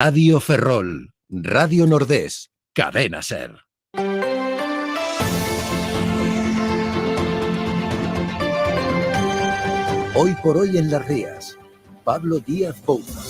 Radio Ferrol, Radio Nordés, Cadena Ser. Hoy por hoy en Las Rías, Pablo Díaz Bouza.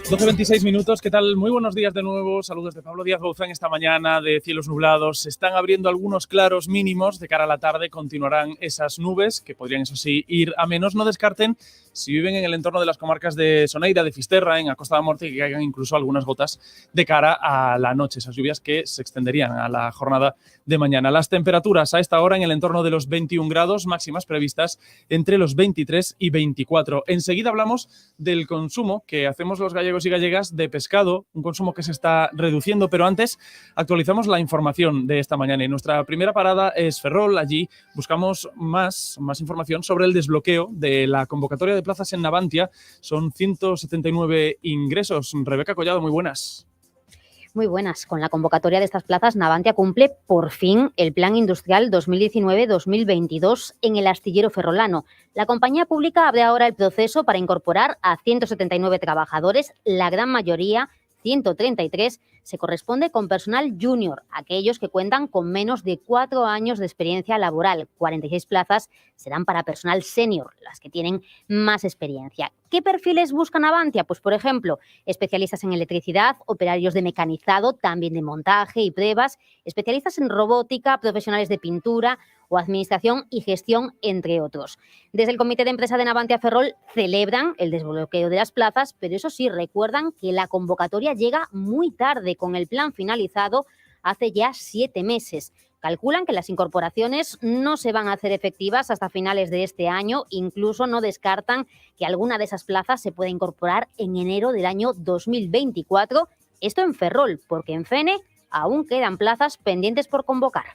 (12:26), ¿qué tal? Muy buenos días de nuevo, saludos de Pablo Díaz Bouza en esta mañana de cielos nublados. Se están abriendo algunos claros mínimos, de cara a la tarde continuarán esas nubes, que podrían eso sí ir a menos. No descarten, si viven en el entorno de las comarcas de Soneira, de Fisterra, en a Costa da Morte, que caigan incluso algunas gotas de cara a la noche, esas lluvias que se extenderían a la jornada de mañana. Las temperaturas a esta hora en el entorno de los 21 grados, máximas previstas entre los 23 y 24. Enseguida hablamos del consumo que hacemos los gallegos y gallegas de pescado, un consumo que se está reduciendo, pero antes actualizamos la información de esta mañana y nuestra primera parada es Ferrol. Allí buscamos más información sobre el desbloqueo de la convocatoria de plazas en Navantia. Son 179 ingresos. Rebeca Collado, muy buenas. Muy buenas. Con la convocatoria de estas plazas, Navantia cumple por fin el Plan Industrial 2019-2022 en el astillero ferrolano. La compañía pública abre ahora el proceso para incorporar a 179 trabajadores, la gran mayoría, 133, se corresponde con personal junior, aquellos que cuentan con menos de 4 años de experiencia laboral. 46 plazas serán para personal senior, las que tienen más experiencia. ¿Qué perfiles busca Navantia? Pues, por ejemplo, especialistas en electricidad, operarios de mecanizado, también de montaje y pruebas, especialistas en robótica, profesionales de pintura o administración y gestión, entre otros. Desde el Comité de Empresa de Navantia Ferrol celebran el desbloqueo de las plazas, pero eso sí, recuerdan que la convocatoria llega muy tarde, con el plan finalizado hace ya 7 meses. Calculan que las incorporaciones no se van a hacer efectivas hasta finales de este año. Incluso no descartan que alguna de esas plazas se pueda incorporar en enero del año 2024. Esto en Ferrol, porque en Fene aún quedan plazas pendientes por convocar.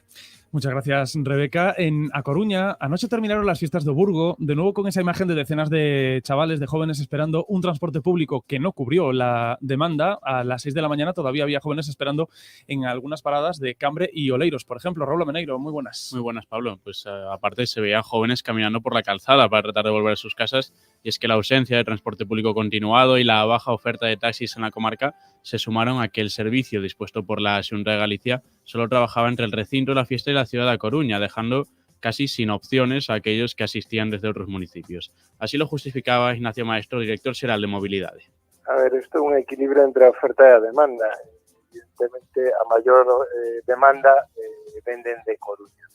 Muchas gracias, Rebeca. En A Coruña, anoche terminaron las fiestas de Burgo, de nuevo con esa imagen de decenas de chavales, de jóvenes esperando un transporte público que no cubrió la demanda. A las 6 de la mañana todavía había jóvenes esperando en algunas paradas de Cambre y Oleiros. Por ejemplo, Raúl Meneiro, muy buenas. Muy buenas, Pablo. Pues aparte se veían jóvenes caminando por la calzada para tratar de volver a sus casas, y es que la ausencia de transporte público continuado y la baja oferta de taxis en la comarca se sumaron a que el servicio dispuesto por la Xunta de Galicia solo trabajaba entre el recinto de la fiesta y la ciudad de A Coruña, dejando casi sin opciones a aquellos que asistían desde otros municipios. Así lo justificaba Ignacio Maestro, director xeral de Mobilidade. A ver, isto é un equilibrio entre a oferta e a demanda. Evidentemente, a maior demanda venden de Coruña.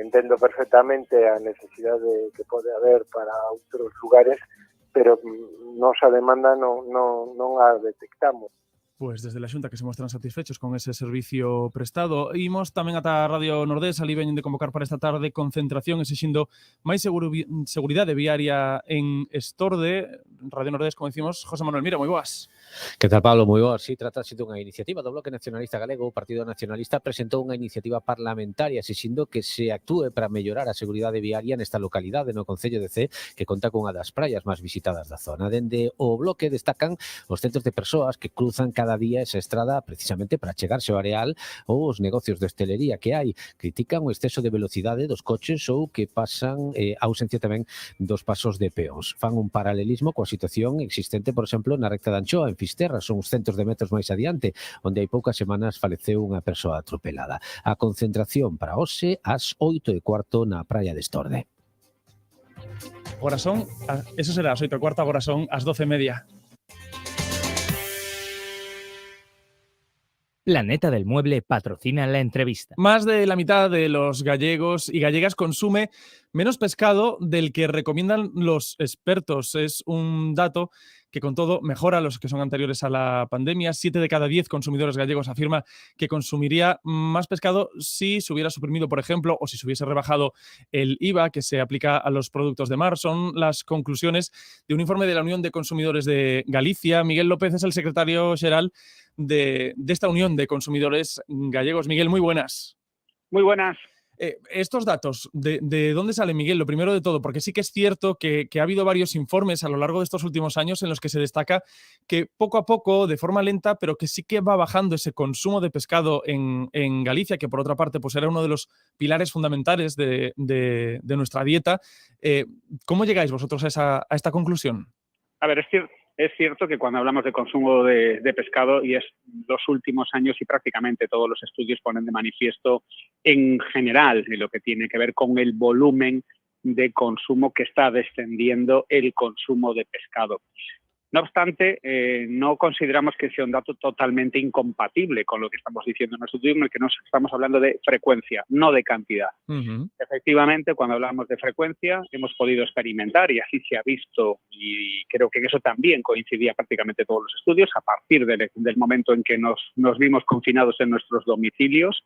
Entendo perfectamente a necesidade que pode haber para outros lugares, pero nosa demanda non a detectamos. Pues desde la Xunta que se muestran satisfechos con ese servicio prestado. Imos tamén ata Radio Nordés, ali veñen de convocar para esta tarde concentración exixindo máis seguridade viaria en Estorde. Radio Nordés, como decimos, José Manuel Mira, moi boas. Que tal, Pablo? Moi boas. Si, trata de unha iniciativa do Bloque Nacionalista Galego. O Partido Nacionalista presentou unha iniciativa parlamentaria exixindo que se actúe para mellorar a seguridade viaria nesta localidade, no concello de Cee, que conta cunha das praias máis visitadas da zona. Dende o Bloque destacan os centros de persoas que cruzan cada día esa estrada precisamente para chegarse ao areal, ou os negocios de hostelería que hai. Critican o exceso de velocidade dos coches ou que pasan a ausencia tamén dos pasos de peóns. Fan un paralelismo coa situación existente, por exemplo, na recta de Anchoa, en Fisterra, son uns centos de metros máis adiante, onde hai poucas semanas faleceu unha persoa atropelada. A concentración para hoxe ás 8:15 na praia de Estorde. Agora son, eso será ás 8:15, agora son ás 12:30. Planeta del Mueble patrocina la entrevista. Más de la mitad de los gallegos y gallegas consume menos pescado del que recomiendan los expertos. Es un dato que, con todo, mejora los que son anteriores a la pandemia. 7 de cada 10 consumidores gallegos afirma que consumiría más pescado si se hubiera suprimido, por ejemplo, o si se hubiese rebajado el IVA que se aplica a los productos de mar. Son las conclusiones de un informe de la Unión de Consumidores de Galicia. Miguel López es el secretario xeral de esta Unión de Consumidores Gallegos. Miguel, muy buenas. Muy buenas. Estos datos, ¿de dónde salen, Miguel? Lo primero de todo, porque sí que es cierto que ha habido varios informes a lo largo de estos últimos años en los que se destaca que poco a poco, de forma lenta, pero que sí que va bajando ese consumo de pescado en Galicia, que por otra parte pues era uno de los pilares fundamentales de nuestra dieta. ¿Cómo llegáis vosotros a esta conclusión? A ver, es cierto que cuando hablamos de consumo de pescado, y es los últimos años y prácticamente todos los estudios ponen de manifiesto en general de lo que tiene que ver con el volumen de consumo que está descendiendo el consumo de pescado. No obstante, no consideramos que sea un dato totalmente incompatible con lo que estamos diciendo en nuestro estudio, en el que nos estamos hablando de frecuencia, no de cantidad. Uh-huh. Efectivamente, cuando hablamos de frecuencia, hemos podido experimentar, y así se ha visto, y creo que en eso también coincidía prácticamente todos los estudios, a partir del momento en que nos vimos confinados en nuestros domicilios,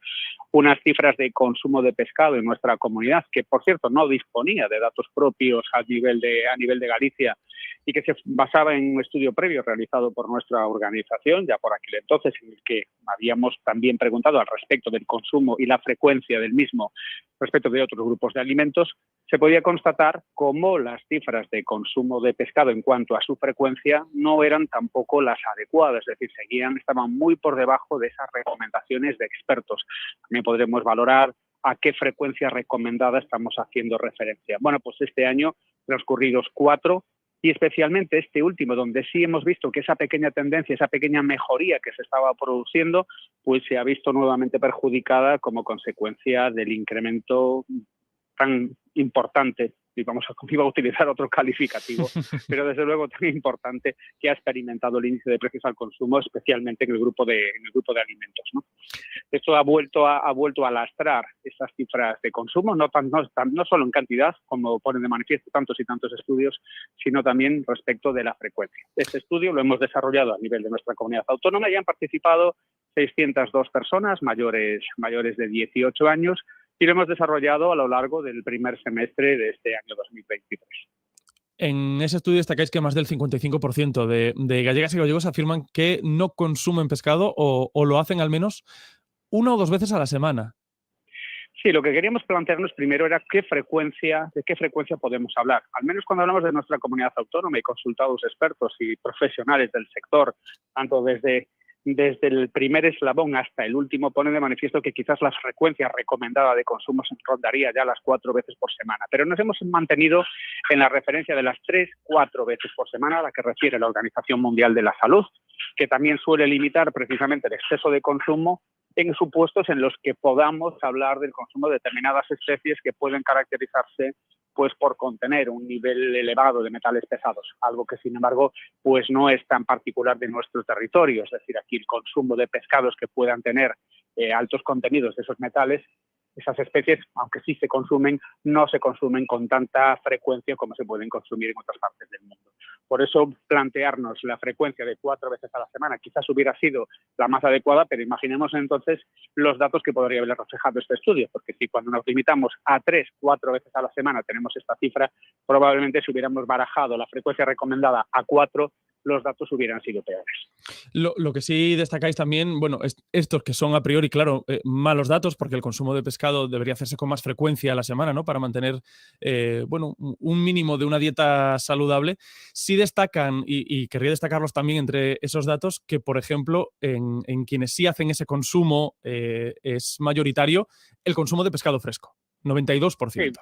unas cifras de consumo de pescado en nuestra comunidad, que por cierto no disponía de datos propios a nivel de Galicia, y que se basaba en un estudio previo realizado por nuestra organización, ya por aquel entonces, en el que habíamos también preguntado al respecto del consumo y la frecuencia del mismo respecto de otros grupos de alimentos, se podía constatar cómo las cifras de consumo de pescado en cuanto a su frecuencia no eran tampoco las adecuadas, es decir, estaban muy por debajo de esas recomendaciones de expertos. También podremos valorar a qué frecuencia recomendada estamos haciendo referencia. Bueno, pues este año, transcurridos 4, y especialmente este último, donde sí hemos visto que esa pequeña tendencia, esa pequeña mejoría que se estaba produciendo, pues se ha visto nuevamente perjudicada como consecuencia del incremento tan importante, y iba a utilizar otro calificativo, pero desde luego tan importante que ha experimentado el índice de precios al consumo, especialmente en el grupo de alimentos, ¿no? Esto ha vuelto a lastrar esas cifras de consumo, no solo en cantidad, como ponen de manifiesto tantos y tantos estudios, sino también respecto de la frecuencia. Este estudio lo hemos desarrollado a nivel de nuestra comunidad autónoma y han participado 602 personas mayores de 18 años, y lo hemos desarrollado a lo largo del primer semestre de este año 2023. En ese estudio destacáis que más del 55% de gallegas y gallegos afirman que no consumen pescado o lo hacen al menos 1 o 2 veces a la semana. Sí, lo que queríamos plantearnos primero era de qué frecuencia podemos hablar. Al menos cuando hablamos de nuestra comunidad autónoma y consultados expertos y profesionales del sector, tanto desde el primer eslabón hasta el último, pone de manifiesto que quizás la frecuencia recomendada de consumo se rondaría ya las 4 veces por semana. Pero nos hemos mantenido en la referencia de las 3-4 veces por semana a la que refiere la Organización Mundial de la Salud, que también suele limitar precisamente el exceso de consumo en supuestos en los que podamos hablar del consumo de determinadas especies que pueden caracterizarse pues por contener un nivel elevado de metales pesados, algo que sin embargo pues no es tan particular de nuestro territorio. Es decir, aquí el consumo de pescados que puedan tener altos contenidos de esos metales, esas especies, aunque sí se consumen, no se consumen con tanta frecuencia como se pueden consumir en otras partes del mundo. Por eso plantearnos la frecuencia de 4 veces a la semana quizás hubiera sido la más adecuada, pero imaginemos entonces los datos que podría haber reflejado este estudio, porque si cuando nos limitamos a 3-4 veces a la semana tenemos esta cifra, probablemente si hubiéramos barajado la frecuencia recomendada a 4, los datos hubieran sido peores. Lo que sí destacáis también, bueno, estos que son a priori, claro, malos datos, porque el consumo de pescado debería hacerse con más frecuencia a la semana, ¿no? Para mantener, bueno, un mínimo de una dieta saludable. Sí destacan, y querría destacarlos también entre esos datos, que, por ejemplo, en quienes sí hacen ese consumo es mayoritario el consumo de pescado fresco, 92%. Sí,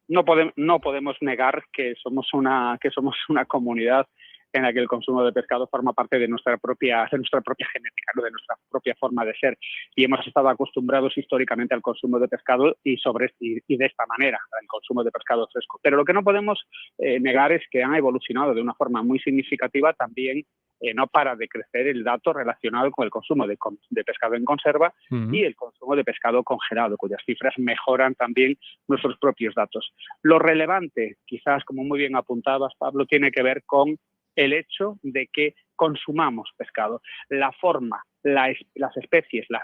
no podemos negar que somos una comunidad en la que el consumo de pescado forma parte de nuestra propia genética, ¿no? De nuestra propia forma de ser. Y hemos estado acostumbrados históricamente al consumo de pescado y de esta manera, al consumo de pescado fresco. Pero lo que no podemos negar es que han evolucionado de una forma muy significativa también. No para de crecer el dato relacionado con el consumo de pescado en conserva y el consumo de pescado congelado, cuyas cifras mejoran también nuestros propios datos. Lo relevante, quizás como muy bien apuntabas, Pablo, tiene que ver con el hecho de que consumamos pescado. La forma, las especies, la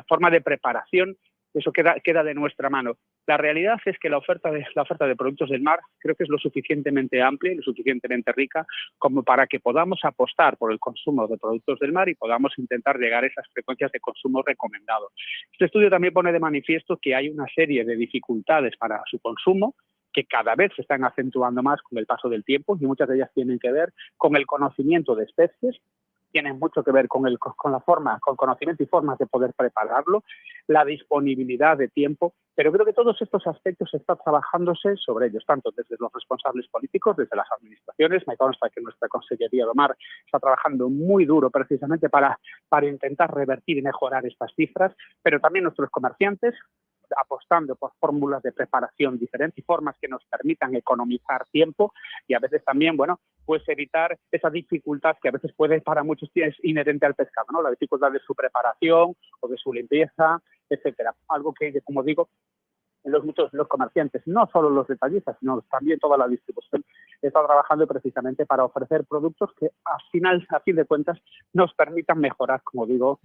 forma de preparación eso queda de nuestra mano. La realidad es que la oferta de productos del mar creo que es lo suficientemente amplia y lo suficientemente rica como para que podamos apostar por el consumo de productos del mar y podamos intentar llegar a esas frecuencias de consumo recomendados. Este estudio también pone de manifiesto que hay una serie de dificultades para su consumo que cada vez se están acentuando más con el paso del tiempo y muchas de ellas tienen que ver con el conocimiento de especies, tienen mucho que ver con conocimiento y formas de poder prepararlo, la disponibilidad de tiempo, pero creo que todos estos aspectos están trabajándose sobre ellos, tanto desde los responsables políticos, desde las administraciones. Me consta que nuestra Consellería de Mar está trabajando muy duro precisamente para intentar revertir y mejorar estas cifras, pero también nuestros comerciantes, apostando por fórmulas de preparación diferentes y formas que nos permitan economizar tiempo y a veces también, pues evitar esa dificultad que a veces puede para muchos es inherente al pescado, ¿no? La dificultad de su preparación o de su limpieza, etcétera. Algo que como digo, los comerciantes, no solo los detallistas, sino también toda la distribución, está trabajando precisamente para ofrecer productos que a fin de cuentas nos permitan mejorar, como digo,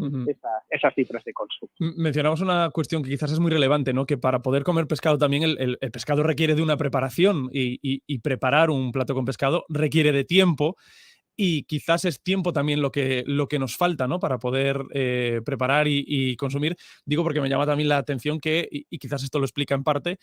esas cifras de consumo. Mencionamos una cuestión que quizás es muy relevante, ¿no? Que para poder comer pescado también el pescado requiere de una preparación y preparar un plato con pescado requiere de tiempo. Y quizás es tiempo también lo que nos falta, ¿no? Para poder preparar y consumir. Digo porque me llama también la atención que, y quizás esto lo explica en parte,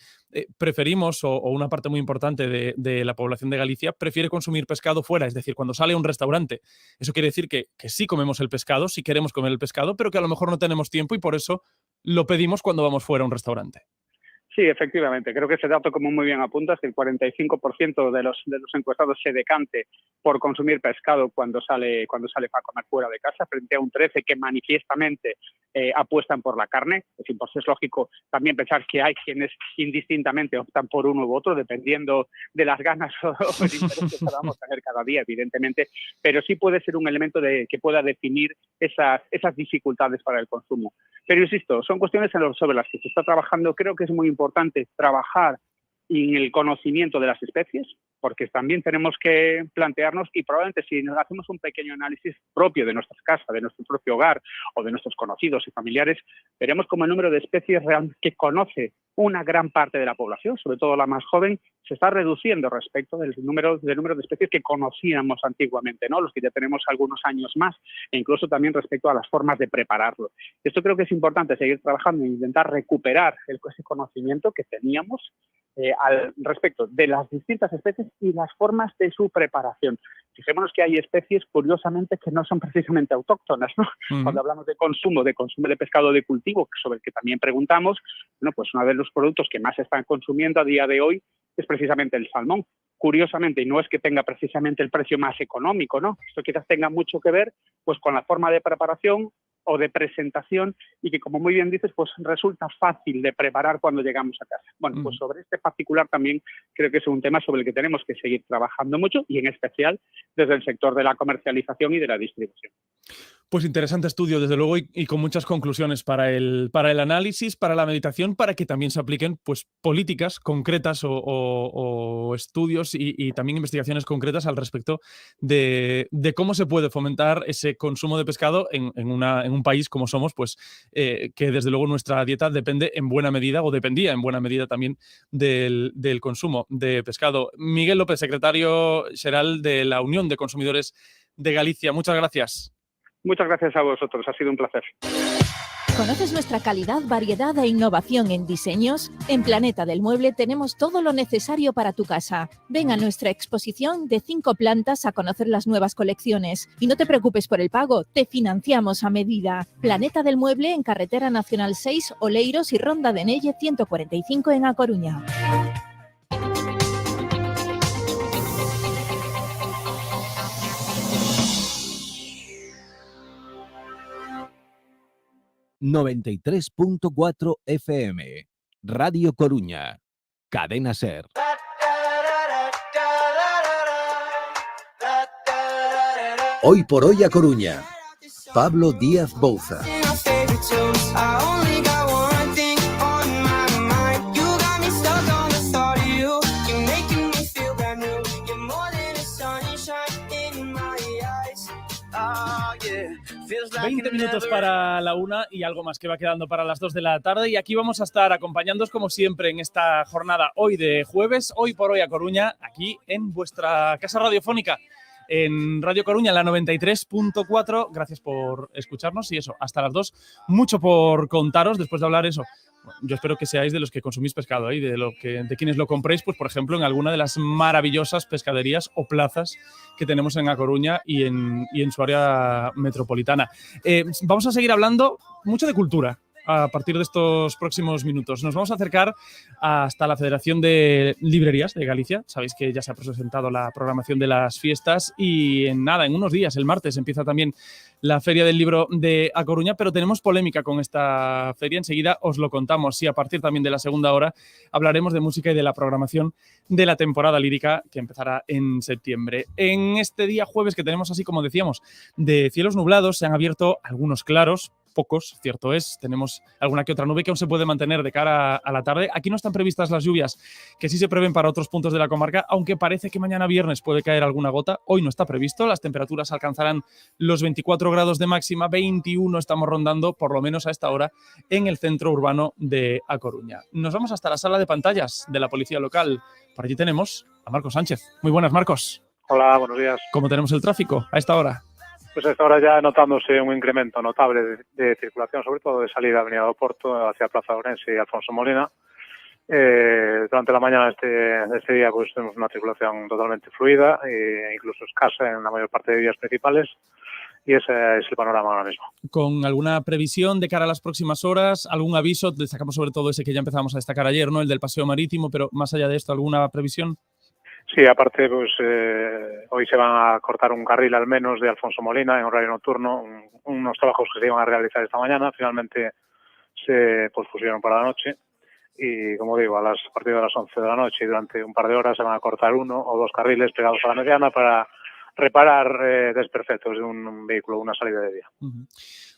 preferimos, o una parte muy importante de la población de Galicia, prefiere consumir pescado fuera, es decir, cuando sale a un restaurante. Eso quiere decir que sí comemos el pescado, sí queremos comer el pescado, pero que a lo mejor no tenemos tiempo y por eso lo pedimos cuando vamos fuera a un restaurante. Sí, efectivamente. Creo que ese dato, como muy bien apuntas, que el 45% de los encuestados se decante por consumir pescado cuando sale para comer fuera de casa, frente a un 13% que manifiestamente apuestan por la carne. Es lógico también pensar que hay quienes indistintamente optan por uno u otro, dependiendo de las ganas o el interés que podamos tener cada día, evidentemente, pero sí puede ser un elemento que pueda definir esas dificultades para el consumo. Pero insisto, son cuestiones sobre las que se está trabajando. Creo que es muy importante trabajar en el conocimiento de las especies, porque también tenemos que plantearnos, y probablemente si nos hacemos un pequeño análisis propio de nuestras casas, de nuestro propio hogar o de nuestros conocidos y familiares, veremos como el número de especies que conoce una gran parte de la población, sobre todo la más joven, se está reduciendo respecto del número de especies que conocíamos antiguamente, ¿no? Los que ya tenemos algunos años más, e incluso también respecto a las formas de prepararlo. Esto creo que es importante seguir trabajando e intentar recuperar ese conocimiento que teníamos al respecto de las distintas especies y las formas de su preparación. Fijémonos que hay especies, curiosamente, que no son precisamente autóctonas, ¿no? Cuando hablamos de consumo de pescado de cultivo, sobre el que también preguntamos, pues uno de los productos que más se están consumiendo a día de hoy es precisamente el salmón. Curiosamente, y no es que tenga precisamente el precio más económico, ¿no? Esto quizás tenga mucho que ver pues con la forma de preparación o de presentación y que, como muy bien dices, pues resulta fácil de preparar cuando llegamos a casa. Bueno, pues sobre este particular también creo que es un tema sobre el que tenemos que seguir trabajando mucho y en especial desde el sector de la comercialización y de la distribución. Pues interesante estudio, desde luego, y con muchas conclusiones para el análisis, para la meditación, para que también se apliquen pues políticas concretas o estudios y también investigaciones concretas al respecto de cómo se puede fomentar ese consumo de pescado en un país como somos, pues que desde luego nuestra dieta depende en buena medida, o dependía en buena medida también del consumo de pescado. Miguel López, secretario xeral de la Unión de Consumidores de Galicia, muchas gracias. Muchas gracias a vosotros, ha sido un placer. ¿Conoces nuestra calidad, variedad e innovación en diseños? En Planeta del Mueble tenemos todo lo necesario para tu casa. Ven a nuestra exposición de 5 plantas a conocer las nuevas colecciones. Y no te preocupes por el pago, te financiamos a medida. Planeta del Mueble en Carretera Nacional 6, Oleiros y Ronda de Nelle 145 en A Coruña. ...93.4 FM... Radio Coruña... Cadena SER. Hoy por hoy a Coruña... Pablo Díaz Bouza. 20 minutos para la 1 y algo más que va quedando para las 2 de la tarde. Y aquí vamos a estar acompañándoos como siempre en esta jornada hoy de jueves, hoy por hoy a Coruña, aquí en vuestra casa radiofónica. En Radio Coruña, la 93.4. Gracias por escucharnos y eso, hasta las 2. Mucho por contaros después de hablar eso. Yo espero que seáis de los que consumís pescado y de quienes lo compréis, pues por ejemplo, en alguna de las maravillosas pescaderías o plazas que tenemos en A Coruña y en su área metropolitana. Vamos a seguir hablando mucho de cultura. A partir de estos próximos minutos nos vamos a acercar hasta la Federación de Librerías de Galicia. Sabéis que ya se ha presentado la programación de las fiestas y en unos días, el martes, empieza también la Feria del Libro de A Coruña, pero tenemos polémica con esta feria. Enseguida os lo contamos y a partir también de la segunda hora hablaremos de música y de la programación de la temporada lírica que empezará en septiembre. En este día jueves que tenemos, así como decíamos, de cielos nublados, se han abierto algunos claros, pocos, cierto es. Tenemos alguna que otra nube que aún se puede mantener de cara a la tarde. Aquí no están previstas las lluvias que sí se prevén para otros puntos de la comarca, aunque parece que mañana viernes puede caer alguna gota. Hoy no está previsto. Las temperaturas alcanzarán los 24 grados de máxima, 21 estamos rondando, por lo menos a esta hora, en el centro urbano de A Coruña. Nos vamos hasta la sala de pantallas de la policía local. Por allí tenemos a Marcos Sánchez. Muy buenas, Marcos. Hola, buenos días. ¿Cómo tenemos el tráfico a esta hora? Pues a esta hora ya notándose un incremento notable de circulación, sobre todo de salida de Avenida do Porto hacia Plaza Ourense y Alfonso Molina. Durante la mañana de este día pues tenemos una circulación totalmente fluida e incluso escasa en la mayor parte de vías principales y ese es el panorama ahora mismo. ¿Con alguna previsión de cara a las próximas horas? ¿Algún aviso? Destacamos sobre todo ese que ya empezamos a destacar ayer, ¿no? El del paseo marítimo, pero más allá de esto, ¿alguna previsión? Sí, aparte, pues hoy se van a cortar un carril al menos de Alfonso Molina en horario nocturno, unos trabajos que se iban a realizar esta mañana, finalmente se pospusieron para la noche y, como digo, a partir de las 11 de la noche y durante un par de horas se van a cortar uno o dos carriles pegados a la mediana para reparar desperfectos de un vehículo, una salida de día.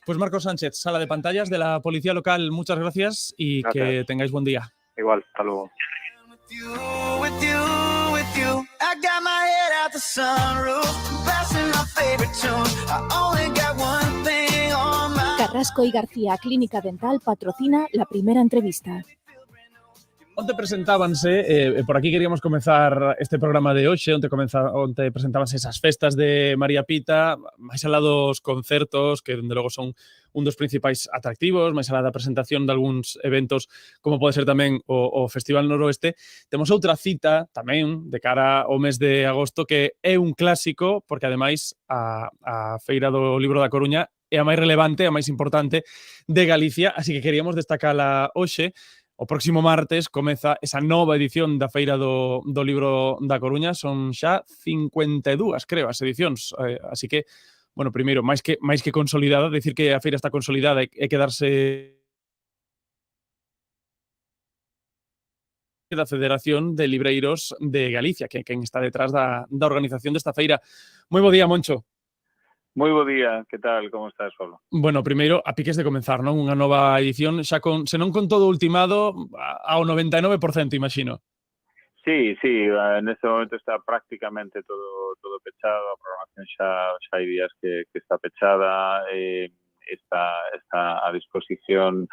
Pues Marcos Sánchez, sala de pantallas de la Policía Local, muchas gracias y gracias. Que tengáis buen día. Igual, hasta luego. I got my head out the sunroof, blasting my favorite tune. I only got one thing on my... Carrasco y García Clínica Dental patrocina la primera entrevista. Onte presentábanse, por aquí queríamos comenzar este programa de hoxe, onte presentábanse esas festas de María Pita, máis alá dos concertos, que dende logo son un dos principais atractivos, máis alá da presentación de algúns eventos, como pode ser tamén o Festival Noroeste. Temos outra cita tamén de cara ao mes de agosto que é un clásico, porque ademais a Feira do Libro da Coruña é a máis relevante, a máis importante de Galicia, así que queríamos destacala hoxe. O próximo martes comeza esa nova edición da Feira do Libro da Coruña. Son xa 52, creo, as edicións. Así que, bueno, primeiro, máis que consolidada, decir que a feira está consolidada e quedarse da Federación de Libreiros de Galicia, que é quen está detrás da organización desta feira. Moi bo día, Moncho. Moi bo día, que tal, como estás, Pablo? Bueno, primeiro, a piques de comenzar, non? Unha nova edición, xa se non con todo ultimado, ao 99%, imagino. Sí, neste momento está prácticamente todo pechado, a programación xa hai días que está pechada, está a disposición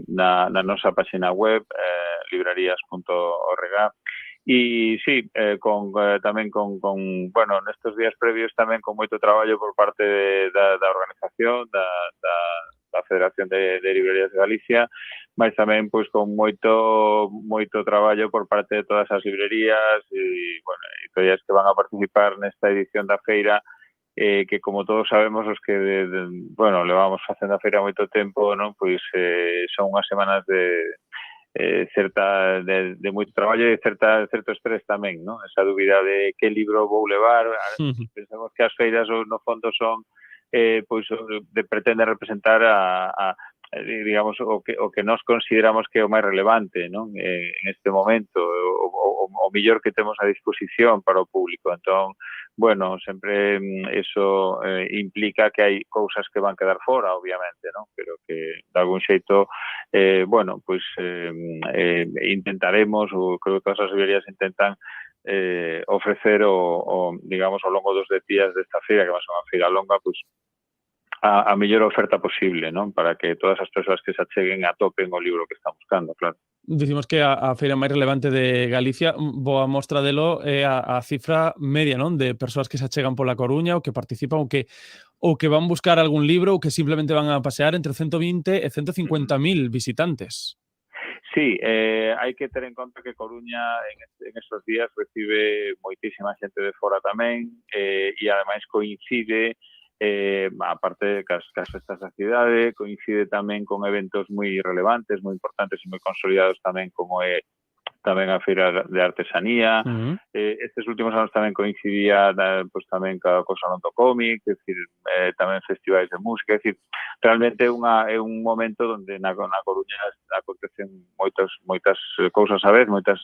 na nosa página web, librarías.org. E sí, tamén bueno, nestes días previos tamén con moito traballo por parte da organización, da Federación de Librerías de Galicia, mas tamén pois con moito traballo por parte de todas as librerías e, bueno, editoriais que van a participar nesta edición da feira, que como todos sabemos os que bueno, levamos facendo a feira moito tempo, non? Pois son unhas semanas de moito traballo e certo estrés tamén, non? Esa dúbida de que libro vou levar. Pensamos que as feiras no fondo son pois pretenden representar digamos o que nós consideramos que é o máis relevante, non? En este momento o mellor que temos a disposición para o público. Entón, bueno, sempre eso implica que hai cousas que van quedar fora, obviamente, non? Pero que de algún xeito bueno, pois intentaremos, ou creo que todas as librerías intentan ofrecer digamos, ao longo dos 10 días desta feira, que va a ser unha feira longa, pois a mellor oferta posible, non? Para que todas as persoas que se acheguen atopen o libro que están buscando, claro. Dicimos que a feira máis relevante de Galicia, boa mostra delo é a cifra media, non? De persoas que se achegan pola Coruña ou que participan ou que van buscar algún libro ou que simplemente van a pasear entre 120 e 150.000 visitantes. Sí, hai que ter en conta que Coruña en estes días recibe moitísima xente de fora tamén e ademais coincide aparte cas festas da cidade, coincide tamén con eventos moi relevantes, moi importantes e moi consolidados tamén como é tamén a Feira de Artesanía. Estes últimos anos tamén coincidía pues, tamén co Salón do Cómic, é dicir, tamén festivais de música, é dicir, realmente é un momento onde na Coruña acontecen moitas cousas a vez, moitas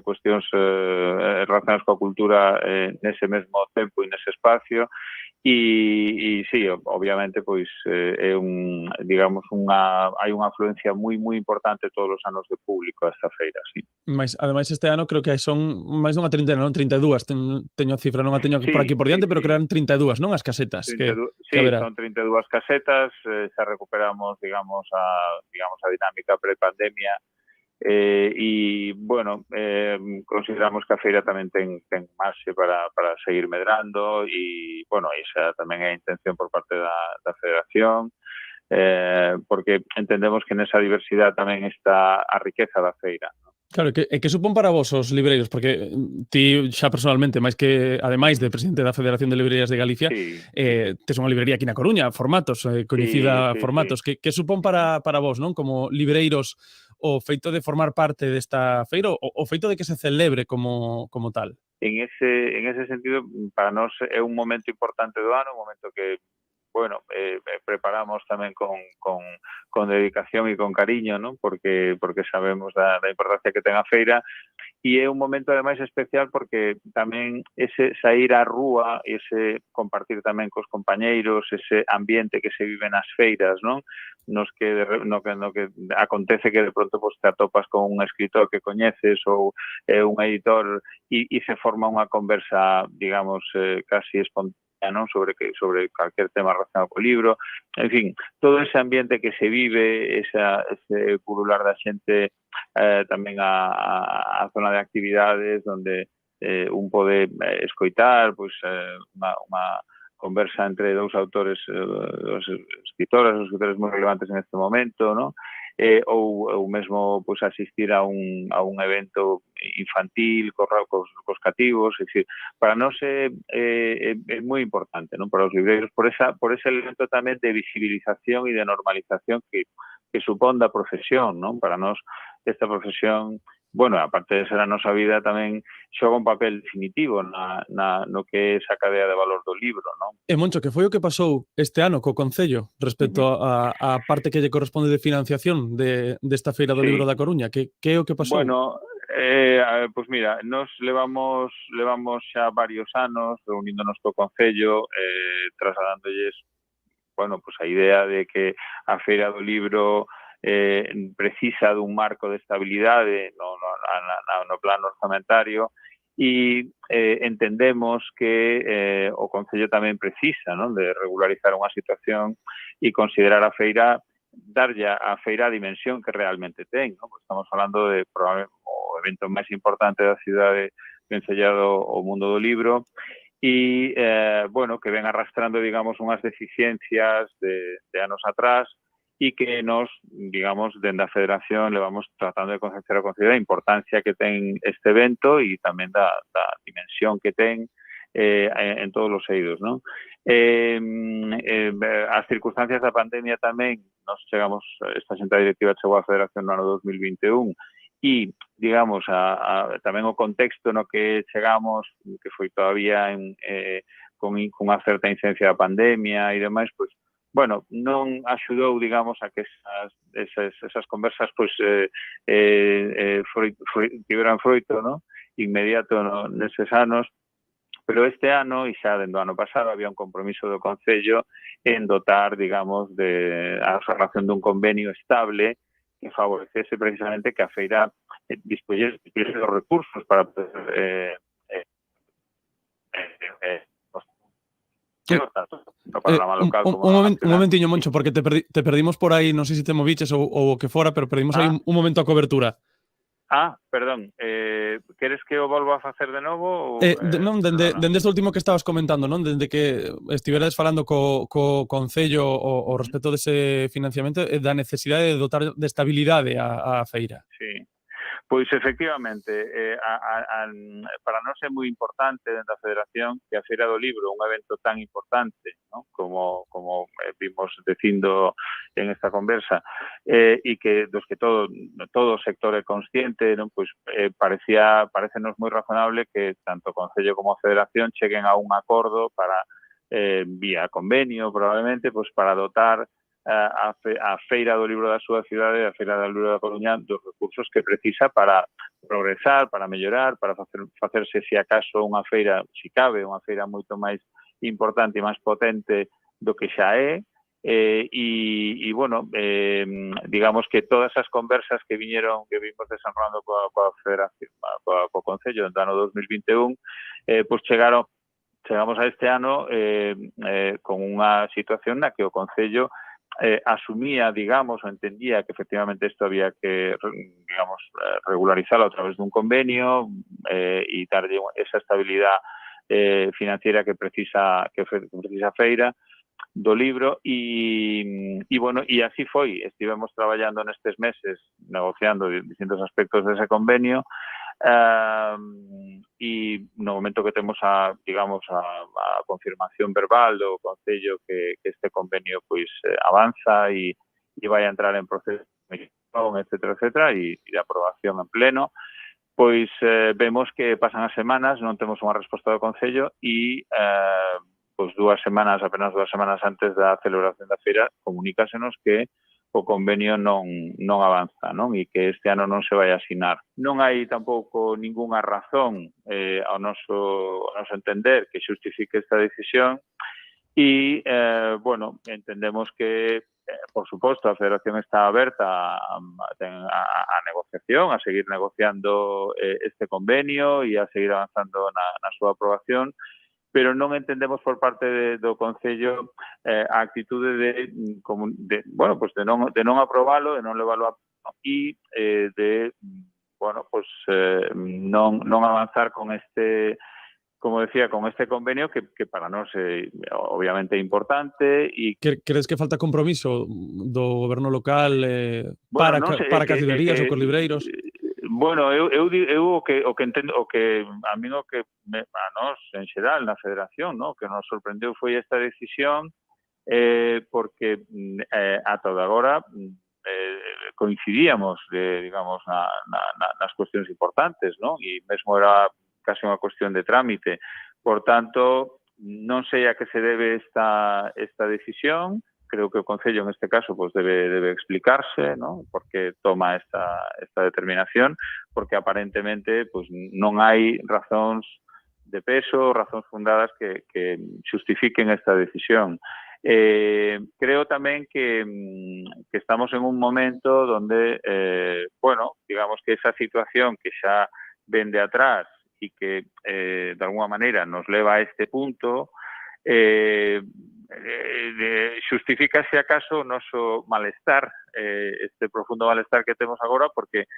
cuestións relacionadas coa cultura nese mesmo tempo e nese espacio. E sí, obviamente pois é hai unha afluencia moi importante todos os anos de público a esta feira, sí. Mas ademais este ano creo que son máis dunha treintena, non? 32, teño a cifra, non a teño por aquí por diante, pero crean 32, non? As casetas. Sí, son 32 casetas, xa recuperamos, digamos, a dinámica pre-pandemia. E, bueno, consideramos que a feira tamén ten marxe para seguir medrando e, bueno, esa tamén é a intención por parte da Federación, porque entendemos que nesa diversidade tamén está a riqueza da feira. Claro, que supón para vos os libreiros? Porque ti xa personalmente, máis que, ademais de presidente da Federación de Librerías de Galicia, tes unha librería aquí na Coruña, Formatos, coñecida Formatos. Que supón para vos, non? Como libreiros, o feito de formar parte desta feira, o feito de que se celebre como tal? En ese sentido, para nós é un momento importante do ano, un momento que, bueno, preparamos tamén con dedicación e con cariño, ¿no? Porque sabemos da importancia que ten a feira e é un momento ademais especial porque tamén ese sair á rúa, ese compartir tamén cos compañeiros, ese ambiente que se vive nas feiras, non? No que acontece que de pronto pues, te atopas con un escritor que coñeces ou un editor e se forma unha conversa, digamos, casi espontánea, ¿no? sobre cualquier tema relacionado co libro. En fin, todo ese ambiente que se vive, ese pulular da xente tamén a zona de actividades onde un pode escoitar pois unha conversa entre dous autores, os escritores moi relevantes en este momento, ¿no? Ou mesmo pois asistir a un evento infantil cos cativos, é dicir, para nós é moi importante, non? Para os libreiros, por ese elemento tamén de visibilización e de normalización que supón da profesión, non? Para nós esta profesión, bueno, aparte de ser a nosa vida, tamén xoga un papel definitivo no que é esa cadea de valor do libro, non? E Moncho, que foi o que pasou este ano co Concello respecto a parte que lle corresponde de financiación desta Feira do Libro da Coruña? Que é o que pasou? Bueno, pois mira, nos levamos xa varios anos reuníndonos co Concello, trasladándolles, bueno, pois a idea de que a Feira do Libro precisa dun marco de estabilidade no plano orzamentario e entendemos que o Concello tamén precisa, non, de regularizar unha situación e considerar a feira, darlle a feira a dimensión que realmente ten, non? Pues estamos falando de probablemente o evento máis importante da cidade vencellado ao mundo do libro e, bueno, que ven arrastrando, digamos, unhas deficiencias de anos atrás e que nos, digamos, dende a Federación levamos tratando de concienciar a Concello da importancia que ten este evento e tamén da dimensión que ten en todos os eidos, non? As circunstancias da pandemia tamén, nos chegamos, esta xunta directiva chegou á Federación no ano 2021 e, digamos, tamén o contexto no que chegamos, que foi todavía con unha certa incidencia da pandemia e demais, pois, bueno, non axudou, digamos, a que esas conversas pois tiveran froito, ¿no? Inmediato neses anos, pero este ano, e xa dende o ano pasado, había un compromiso do Concello en dotar, digamos, de a relación dun convenio estable que favorecese precisamente que a feira dispuxese dos recursos para poder no panorama local como un nacional. momentiño, Moncho, porque te perdimos por aí, non sei se te moviches ou o que fora, pero perdimos aí un momento a cobertura. Perdón, queres que o volvo a facer de novo? Non, dende este último que estabas comentando, non? Dende que estiveras falando co Concello o respecto dese financiamento e da necesidade de dotar de estabilidade a feira. Sí. Pois efectivamente, para nós é moi importante dentro da Federación que a Feira do Libro, un evento tan importante, ¿no? como vimos dicindo en esta conversa, e que dos que todo o sector é consciente, ¿no? Pois parecenos moi razonable que tanto o Concello como a Federación cheguen a un acordo para vía convenio, probablemente, pois para dotar a Feira do Libro da súa cidade, a Feira do Libro da Coruña, dos recursos que precisa para progresar, para mellorar, para facerse, se acaso, unha feira, se cabe, unha feira moito máis importante e máis potente do que xa é. Bueno, digamos que todas as conversas que vimos desenrolando coa Federación, co Concello no ano 2021, pois chegamos a este ano con unha situación na que o Concello asumía, digamos, o entendía que efectivamente isto había que, digamos, regularizarlo a través dun convenio e darlle esa estabilidade financiera que precisa a feira do libro e bueno, e así foi. Estivemos traballando nestes meses negociando distintos aspectos dese convenio e no momento que temos a confirmación verbal do Concello que este convenio pois avanza e vai a entrar en proceso de etcétera, e de aprobación en pleno, pois vemos que pasan as semanas, non temos unha resposta do Concello e pois apenas 2 semanas antes da celebración da feira, comunícasenos que o convenio non avanza, non? E que este ano non se vai asinar. Non hai tampouco ningunha razón ao noso entender que xustifique esta decisión e, bueno, entendemos que, por suposto, a Federación está aberta a negociación, a seguir negociando este convenio e a seguir avanzando na súa aprobación, pero non entendemos por parte do Concello a actitude de non aprobalo, de non leválo e de non avanzar con este, como decía, con este convenio que para nós obviamente é importante. Crees que falta compromiso do goberno local para casilerías ou cos libreiros? Bueno, eu o que entendo, a nós en xeral na Federación, ¿no? Que nos sorprendeu foi esta decisión porque ata agora coincidíamos, digamos, nas cuestións importantes, ¿no? E mesmo era casi unha cuestión de trámite. Por tanto, non sei a que se debe esta decisión. Creo que o Concello en este caso pues debe explicarse, ¿no? Porque toma esta determinación, porque aparentemente pues non hai razóns de peso, razóns fundadas que xustifiquen esta decisión. Creo tamén que estamos en un momento donde, digamos que esa situación que xa ven de atrás e que de alguna maneira nos leva a este punto, xustifica se acaso o noso malestar, este profundo malestar que temos agora, porque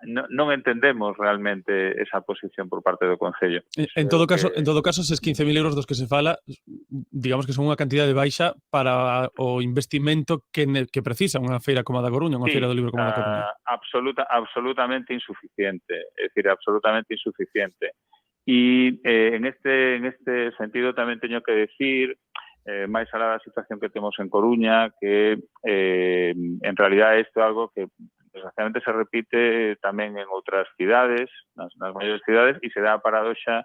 non entendemos realmente esa posición por parte do Concello. En todo caso, eses 15.000 euros dos que se fala, digamos que son unha cantidade baixa para o investimento que precisa unha feira como a da Coruña, unha feira do libro como a da Coruña. Absolutamente insuficiente, é dicir, absolutamente insuficiente. E en este sentido tamén teño que decir, máis alá da situación que temos en Coruña, que en realidad isto é algo que desgraciadamente se repite tamén en outras cidades, nas maiores cidades, e se dá a paradoxa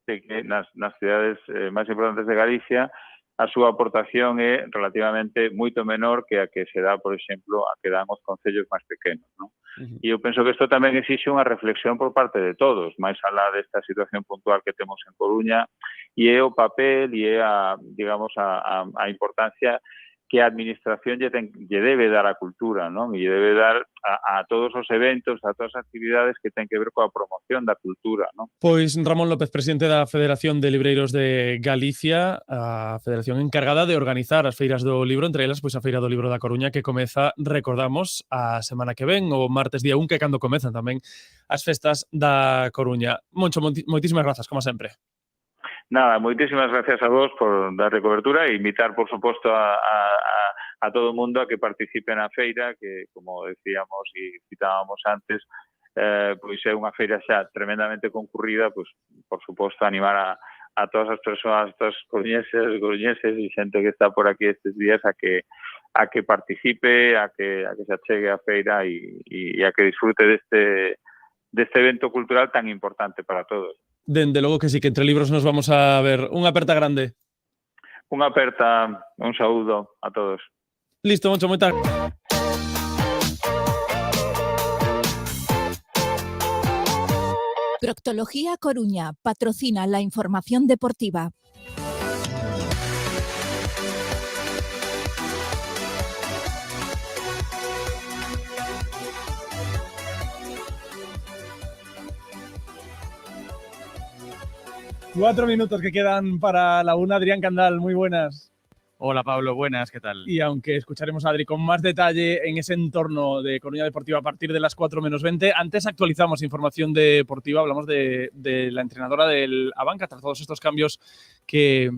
de que nas cidades máis importantes de Galicia a súa aportación é relativamente moito menor que a que se dá, por exemplo, a que dan os concellos máis pequenos, non? E eu penso que isto tamén exixe unha reflexión por parte de todos, máis alá desta situación puntual que temos en Coruña, e é o papel e é a importancia que a administración lle debe dar a cultura, non? E lle debe dar a todos os eventos, a todas as actividades que ten que ver coa promoción da cultura, non? Pois Ramón López, presidente da Federación de Libreiros de Galicia, a federación encargada de organizar as feiras do libro, entre elas pois a Feira do Libro da Coruña, que comeza, recordamos, a semana que ven, o martes día 1, que é cando comezan tamén as festas da Coruña. Moncho, moitísimas grazas, como sempre. Nada, moitísimas gracias a vos por darle cobertura e invitar, por suposto, a todo o mundo a que participe na feira, que, como decíamos e citábamos antes, pois é unha feira xa tremendamente concurrida, pois, por suposto, animar a todas as persoas, todos os coruñeses e xente que está por aquí estes días a que participe, a que se achegue a feira e a que disfrute deste evento cultural tan importante para todos. Dende logo que sí, que entre libros nos vamos a ver. Unha aperta grande. Unha aperta, un saúdo a todos. Listo, Moncho, moitas. Proctología Coruña patrocina la información deportiva. Cuatro minutos que quedan para la una. Adrián Candal, muy buenas. Hola Pablo, buenas, ¿qué tal? Y aunque escucharemos a Adri con más detalle en ese entorno de Coruña Deportiva a partir de las 4 menos 20, antes actualizamos información deportiva, hablamos de la entrenadora del Abanca tras todos estos cambios que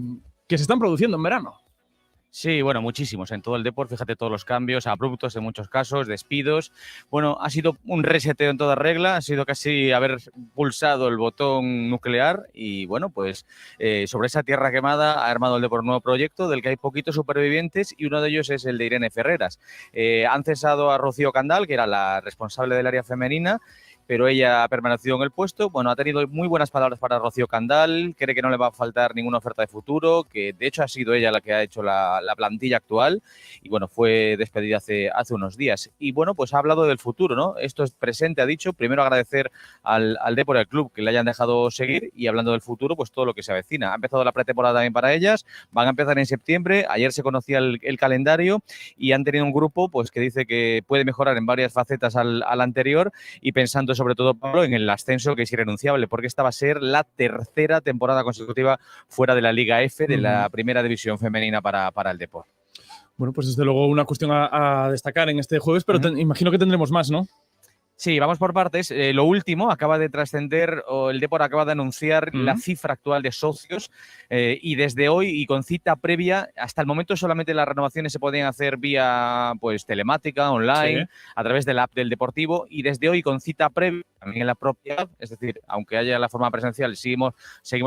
se están produciendo en verano. Sí, bueno, muchísimos en todo el deporte, fíjate todos los cambios, abruptos en muchos casos, despidos. Bueno, ha sido un reseteo en toda regla, ha sido casi haber pulsado el botón nuclear y bueno, pues sobre esa tierra quemada ha armado el deporte un nuevo proyecto del que hay poquitos supervivientes y uno de ellos es el de Irene Ferreras. Han cesado a Rocío Candal, que era la responsable del área femenina, pero ella ha permanecido en el puesto. Bueno, ha tenido muy buenas palabras para Rocío Candal, cree que no le va a faltar ninguna oferta de futuro, que de hecho ha sido ella la que ha hecho la plantilla actual y bueno, fue despedida hace unos días. Y bueno, pues ha hablado del futuro, ¿no? Esto es presente, ha dicho. Primero agradecer al Depor, al club, que le hayan dejado seguir y hablando del futuro, pues todo lo que se avecina. Ha empezado la pretemporada también para ellas, van a empezar en septiembre, ayer se conocía el calendario y han tenido un grupo pues que dice que puede mejorar en varias facetas al anterior y pensando sobre todo, Pablo, en el ascenso, que es irrenunciable, porque esta va a ser la tercera temporada consecutiva fuera de la Liga F, de la primera división femenina para el deporte. Bueno, pues desde luego una cuestión a destacar en este jueves, pero imagino que tendremos más, ¿no? Sí, vamos por partes. Lo último, acaba de trascender, o el Depor acaba de anunciar la cifra actual de socios y desde hoy y con cita previa, hasta el momento solamente las renovaciones se podían hacer vía pues telemática, online, a través de la app del Deportivo y desde hoy con cita previa también en la propia app, es decir, aunque haya la forma presencial, seguimos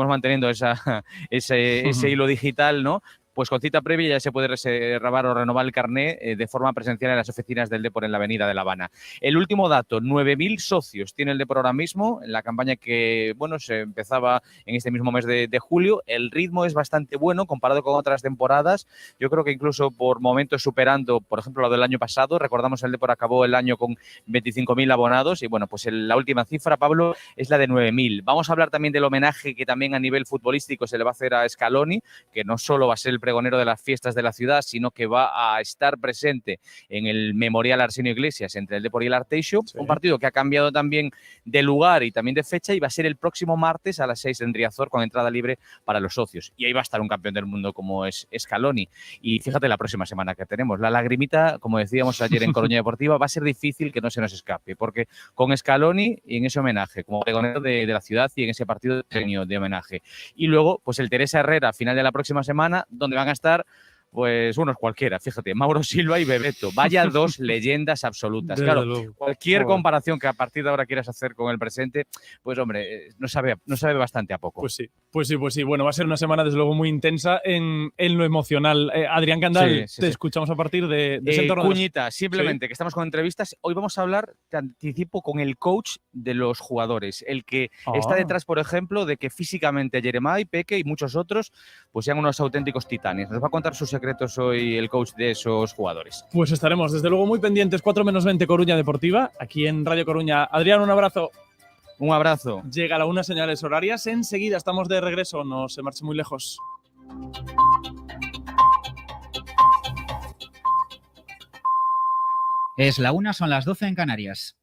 manteniendo ese hilo digital, ¿no? Pues con cita previa ya se puede reservar o renovar el carné de forma presencial en las oficinas del Depor en la Avenida de La Habana. El último dato, 9.000 socios tiene el Depor ahora mismo en la campaña que, bueno, se empezaba en este mismo mes de julio. El ritmo es bastante bueno comparado con otras temporadas. Yo creo que incluso por momentos superando, por ejemplo, lo del año pasado. Recordamos el Depor acabó el año con 25.000 abonados y, bueno, pues la última cifra, Pablo, es la de 9.000. Vamos a hablar también del homenaje que también a nivel futbolístico se le va a hacer a Scaloni, que no solo va a ser el pregonero de las fiestas de la ciudad, sino que va a estar presente en el Memorial Arsenio Iglesias entre el Depor y el Arteixo, un partido que ha cambiado también de lugar y también de fecha y va a ser el próximo martes a las 6 en Riazor con entrada libre para los socios. Y ahí va a estar un campeón del mundo como es Scaloni. Y fíjate la próxima semana que tenemos. La lagrimita, como decíamos ayer en Coruña Deportiva, va a ser difícil que no se nos escape, porque con Scaloni y en ese homenaje, como pregonero de la ciudad y en ese partido de homenaje. Y luego, pues el Teresa Herrera, a final de la próxima semana, donde van a estar pues unos cualquiera, fíjate, Mauro Silva y Bebeto. Vaya dos leyendas absolutas. Desde claro, luego. Cualquier comparación que a partir de ahora quieras hacer con el presente, pues hombre, no sabe bastante a poco. Pues sí. Bueno, va a ser una semana desde luego muy intensa en lo emocional. Adrián Candal, te escuchamos a partir de ese entorno. Cuñita, simplemente que estamos con entrevistas. Hoy vamos a hablar, te anticipo, con el coach de los jugadores. El que está detrás, por ejemplo, de que físicamente Jeremai, Peque y muchos otros pues sean unos auténticos titanes. Nos va a contar sus secretos hoy el coach de esos jugadores. Pues estaremos desde luego muy pendientes. 4 menos 20 Coruña Deportiva, aquí en Radio Coruña. Adrián, un abrazo. Un abrazo. Llega la una, señales horarias. Enseguida estamos de regreso, no se marche muy lejos. Es la 1, son las 12 en Canarias.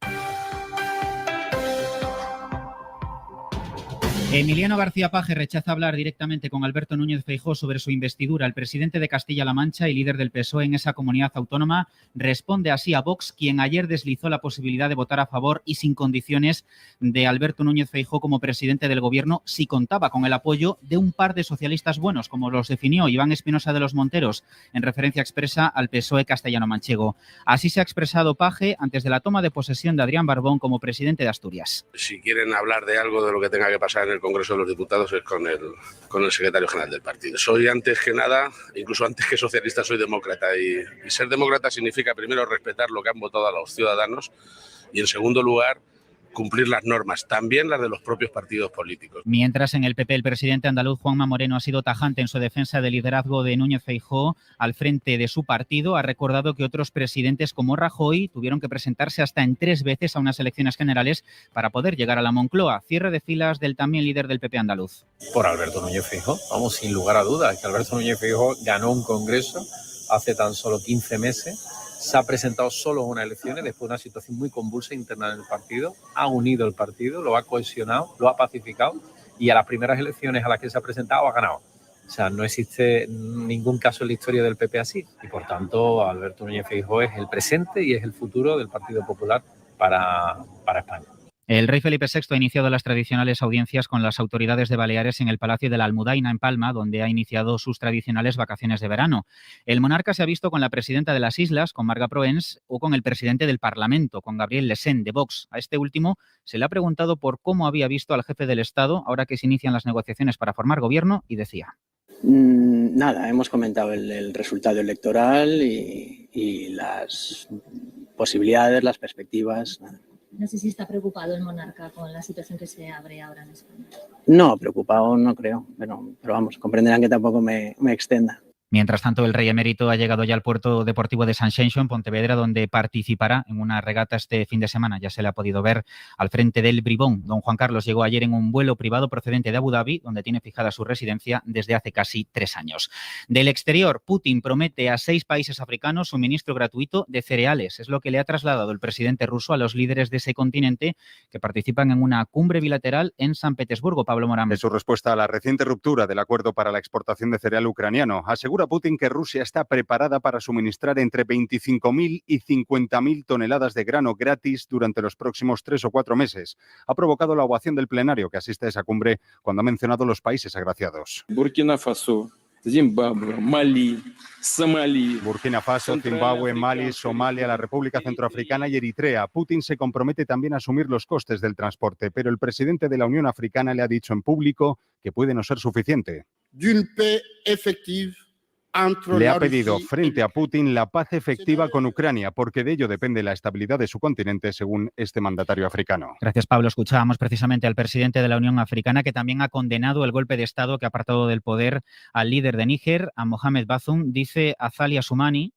Emiliano García Paje rechaza hablar directamente con Alberto Núñez Feijóo sobre su investidura. El presidente de Castilla-La Mancha y líder del PSOE en esa comunidad autónoma responde así a Vox, quien ayer deslizó la posibilidad de votar a favor y sin condiciones de Alberto Núñez Feijóo como presidente del gobierno si contaba con el apoyo de un par de socialistas buenos, como los definió Iván Espinosa de los Monteros, en referencia expresa al PSOE castellano-manchego. Así se ha expresado Paje antes de la toma de posesión de Adrián Barbón como presidente de Asturias. Si quieren hablar de algo de lo que tenga que pasar en el Congreso de los Diputados es con el secretario general del partido. Soy antes que nada, incluso antes que socialista, soy demócrata y ser demócrata significa primero respetar lo que han votado a los ciudadanos y en segundo lugar cumplir las normas, también las de los propios partidos políticos. Mientras en el PP el presidente andaluz Juanma Moreno ha sido tajante en su defensa del liderazgo de Núñez Feijóo al frente de su partido, ha recordado que otros presidentes como Rajoy tuvieron que presentarse hasta en 3 veces a unas elecciones generales para poder llegar a la Moncloa. Cierre de filas del también líder del PP andaluz. Por Alberto Núñez Feijóo, vamos, sin lugar a dudas, que Alberto Núñez Feijóo ganó un congreso hace tan solo 15 meses. Se ha presentado solo en unas elecciones después de una situación muy convulsa interna en el partido, ha unido el partido, lo ha cohesionado, lo ha pacificado y a las primeras elecciones a las que se ha presentado ha ganado. O sea, no existe ningún caso en la historia del PP así y por tanto Alberto Núñez Feijóo es el presente y es el futuro del Partido Popular para España. El rey Felipe VI ha iniciado las tradicionales audiencias con las autoridades de Baleares en el Palacio de la Almudaina, en Palma, donde ha iniciado sus tradicionales vacaciones de verano. El monarca se ha visto con la presidenta de las islas, con Marga Proens, o con el presidente del Parlamento, con Gabriel Lesén, de Vox. A este último se le ha preguntado por cómo había visto al jefe del Estado ahora que se inician las negociaciones para formar gobierno y decía: nada, hemos comentado el resultado electoral y las posibilidades, las perspectivas. Nada. No sé si está preocupado el monarca con la situación que se abre ahora en España. No, preocupado no creo, pero vamos, comprenderán que tampoco me extienda. Mientras tanto, el rey emérito ha llegado ya al puerto deportivo de Sanxenxo, en Pontevedra, donde participará en una regata este fin de semana. Ya se le ha podido ver al frente del Bribón. Don Juan Carlos llegó ayer en un vuelo privado procedente de Abu Dhabi, donde tiene fijada su residencia desde hace casi 3 años. Del exterior, Putin promete a 6 países africanos suministro gratuito de cereales. Es lo que le ha trasladado el presidente ruso a los líderes de ese continente que participan en una cumbre bilateral en San Petersburgo. Pablo Morán. En su respuesta a la reciente ruptura del acuerdo para la exportación de cereal ucraniano, asegura Putin que Rusia está preparada para suministrar entre 25.000 y 50.000 toneladas de grano gratis durante los próximos 3 o 4 meses. Ha provocado la ovación del plenario que asiste a esa cumbre cuando ha mencionado los países agraciados. Burkina Faso, Zimbabue, Mali, Somalia. Burkina Faso, Zimbabue, Mali, Somalia, la República Centroafricana y Eritrea. Putin se compromete también a asumir los costes del transporte, pero el presidente de la Unión Africana le ha dicho en público que puede no ser suficiente. Le ha pedido frente a Putin la paz efectiva con Ucrania, porque de ello depende la estabilidad de su continente, según este mandatario africano. Gracias, Pablo. Escuchábamos precisamente al presidente de la Unión Africana, que también ha condenado el golpe de Estado que ha apartado del poder al líder de Níger, a Mohamed Bazoum. Dice Azali Assoumani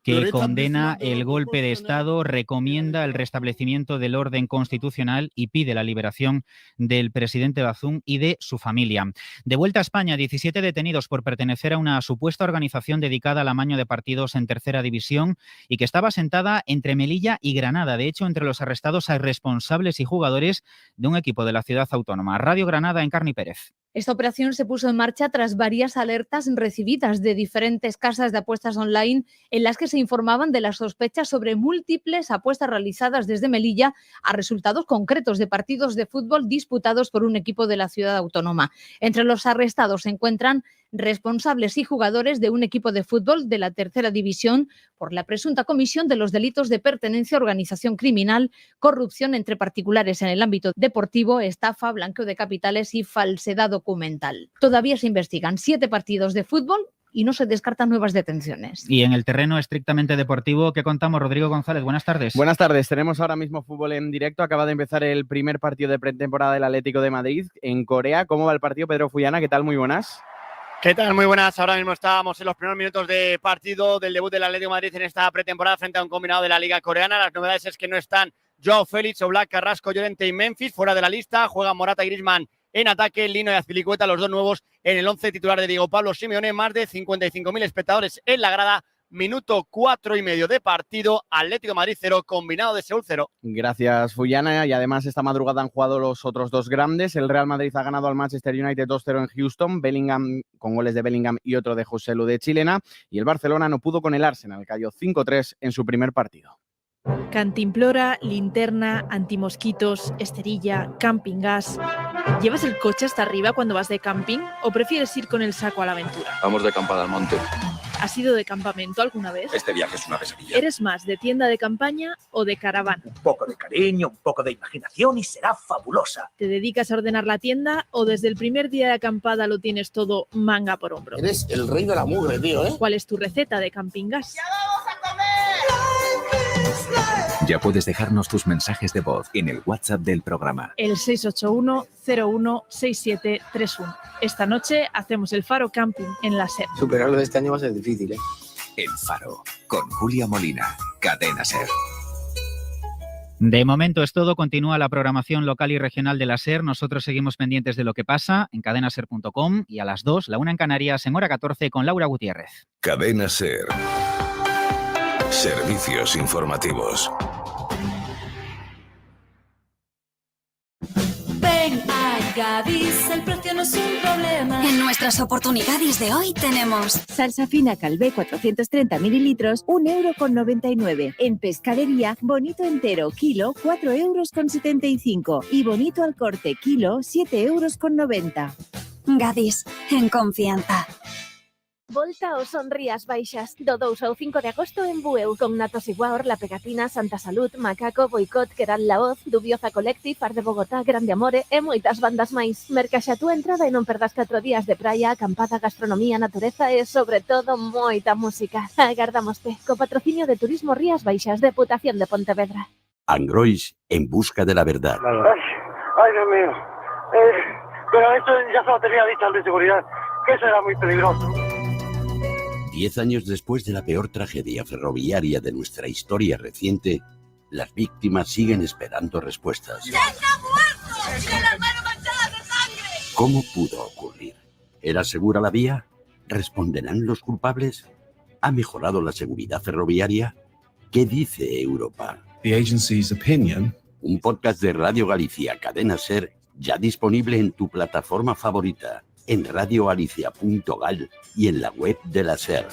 que condena el golpe de Estado, recomienda el restablecimiento del orden constitucional y pide la liberación del presidente Bazoum y de su familia. De vuelta a España, 17 detenidos por pertenecer a una supuesta organización dedicada al amaño de partidos en tercera división y que estaba sentada entre Melilla y Granada. De hecho, entre los arrestados hay responsables y jugadores de un equipo de la ciudad autónoma. Radio Granada, Encarni Pérez. Esta operación se puso en marcha tras varias alertas recibidas de diferentes casas de apuestas online en las que se informaban de las sospechas sobre múltiples apuestas realizadas desde Melilla a resultados concretos de partidos de fútbol disputados por un equipo de la ciudad autónoma. Entre los arrestados se encuentran responsables y jugadores de un equipo de fútbol de la tercera división por la presunta comisión de los delitos de pertenencia a organización criminal, corrupción entre particulares en el ámbito deportivo, estafa, blanqueo de capitales y falsedad documental. Todavía se investigan 7 partidos de fútbol y no se descartan nuevas detenciones. Y en el terreno estrictamente deportivo, ¿qué contamos? Rodrigo González, buenas tardes. Buenas tardes, tenemos ahora mismo fútbol en directo. Acaba de empezar el primer partido de pretemporada del Atlético de Madrid en Corea. ¿Cómo va el partido, Pedro Fuyana? ¿Qué tal? Muy buenas. ¿Qué tal? Muy buenas. Ahora mismo estábamos en los primeros minutos de partido del debut del Atlético de Madrid en esta pretemporada frente a un combinado de la Liga Coreana. Las novedades es que no están Joao Félix, Oblak, Carrasco, Llorente y Memphis fuera de la lista. Juegan Morata y Griezmann en ataque, Lino y Azpilicueta, los dos nuevos en el 11 titular de Diego Pablo Simeone, más de 55.000 espectadores en la grada. Minuto 4,5 de partido, Atlético de Madrid 0, Combinado de Seúl 0. Gracias, Fuyana. Y además esta madrugada han jugado los otros dos grandes. El Real Madrid ha ganado al Manchester United 2-0 en Houston, Bellingham con goles de Bellingham y otro de Joselu de Chilena. Y el Barcelona no pudo con el Arsenal, cayó 5-3 en su primer partido. Cantimplora, linterna, antimosquitos, esterilla, camping gas. ¿Llevas el coche hasta arriba cuando vas de camping o prefieres ir con el saco a la aventura? Vamos de acampada al monte. ¿Has ido de campamento alguna vez? Este viaje es una pesadilla. ¿Eres más de tienda de campaña o de caravana? Un poco de cariño, un poco de imaginación y será fabulosa. ¿Te dedicas a ordenar la tienda o desde el primer día de acampada lo tienes todo manga por hombro? Eres el rey de la mugre, tío, ¿eh? ¿Cuál es tu receta de camping gas? Ya puedes dejarnos tus mensajes de voz en el WhatsApp del programa. El 681-016731. Esta noche hacemos el Faro Camping en la SER. Superarlo de este año va a ser difícil, ¿eh? El Faro, con Julia Molina, Cadena SER. De momento es todo. Continúa la programación local y regional de la SER. Nosotros seguimos pendientes de lo que pasa en cadenaser.com y a las 2, la 1 en Canarias, en hora 14 con Laura Gutiérrez. Cadena SER. Servicios informativos. Ven a Gadis, el precio no es un problema. En nuestras oportunidades de hoy tenemos salsa fina Calvé 430 mililitros, 1,99 €. En pescadería, bonito entero, kilo, 4,75 € y bonito al corte, kilo, 7,90 €. Gadis, en confianza. Volta o son Rías Baixas, do 2 ao 5 de agosto en Bueu, con Natos Iguaor, La Pegatina, Santa Salud, Macaco, Boicot, Queral La Voz, Dubioza Collective, Ar de Bogotá, Grande Amore e moitas bandas máis. Merca xa tú entrada e non perdas 4 días de praia, acampada, gastronomía, natureza e, sobre todo, moita música. Agardámoste, co patrocinio de Turismo Rías Baixas, Deputación de Pontevedra. Angrois, en busca de la verdad. Ay, Dios mío. Pero esto ya se lo tenía dicho al de seguridad, que eso era muy peligroso. 10 años después de la peor tragedia ferroviaria de nuestra historia reciente, las víctimas siguen esperando respuestas. ¡Ya está muerto! ¡Tiene las manos manchadas de sangre! ¿Cómo pudo ocurrir? ¿Era segura la vía? ¿Responderán los culpables? ¿Ha mejorado la seguridad ferroviaria? ¿Qué dice Europa? The agency's opinion. Un podcast de Radio Galicia, Cadena SER, ya disponible en tu plataforma favorita, en radiogalicia.gal y en la web de la SER.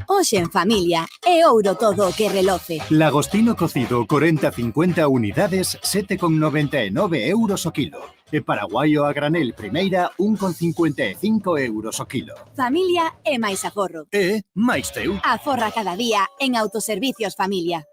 Hoxe en familia, é ouro todo o que reloce. Lagostino cocido 40-50 unidades, 7,99 € o kilo. E paraguaio a granel primeira, 1,55 € o kilo. Familia é máis aforro. E máis teu. Aforra cada día en Autoservicios Familia.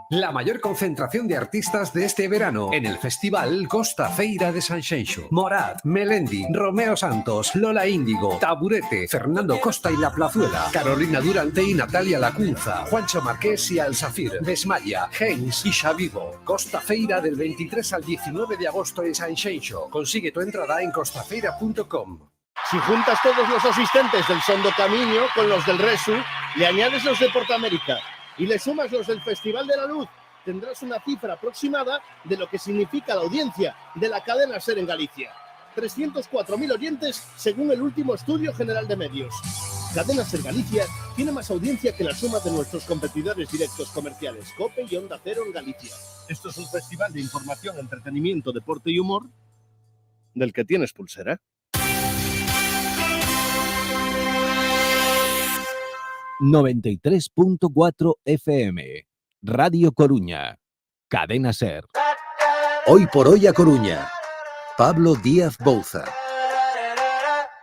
La mayor concentración de artistas de este verano en el festival Costa Feira de Sanxenxo. Morat, Melendi, Romeo Santos, Lola Índigo, Taburete, Fernando Costa y La Plazuela, Carolina Durante y Natalia Lacunza, Juancho Marqués y Alsafir, Desmaya, Heinz y Xavivo. Costa Feira del 23 al 19 de agosto en Sanxenxo. Consigue tu entrada en costafeira.com. Si juntas todos los asistentes del Sondo Camiño con los del Resu, le añades los de Portamérica y le sumas los del Festival de la Luz, tendrás una cifra aproximada de lo que significa la audiencia de la cadena SER en Galicia. 304.000 oyentes según el último estudio general de medios. Cadena SER Galicia tiene más audiencia que la suma de nuestros competidores directos comerciales, COPE y Onda Cero en Galicia. Esto es un festival de información, entretenimiento, deporte y humor del que tienes pulsera. 93.4 FM, Radio Coruña, Cadena SER. Hoy por hoy a Coruña, Pablo Díaz Bouza.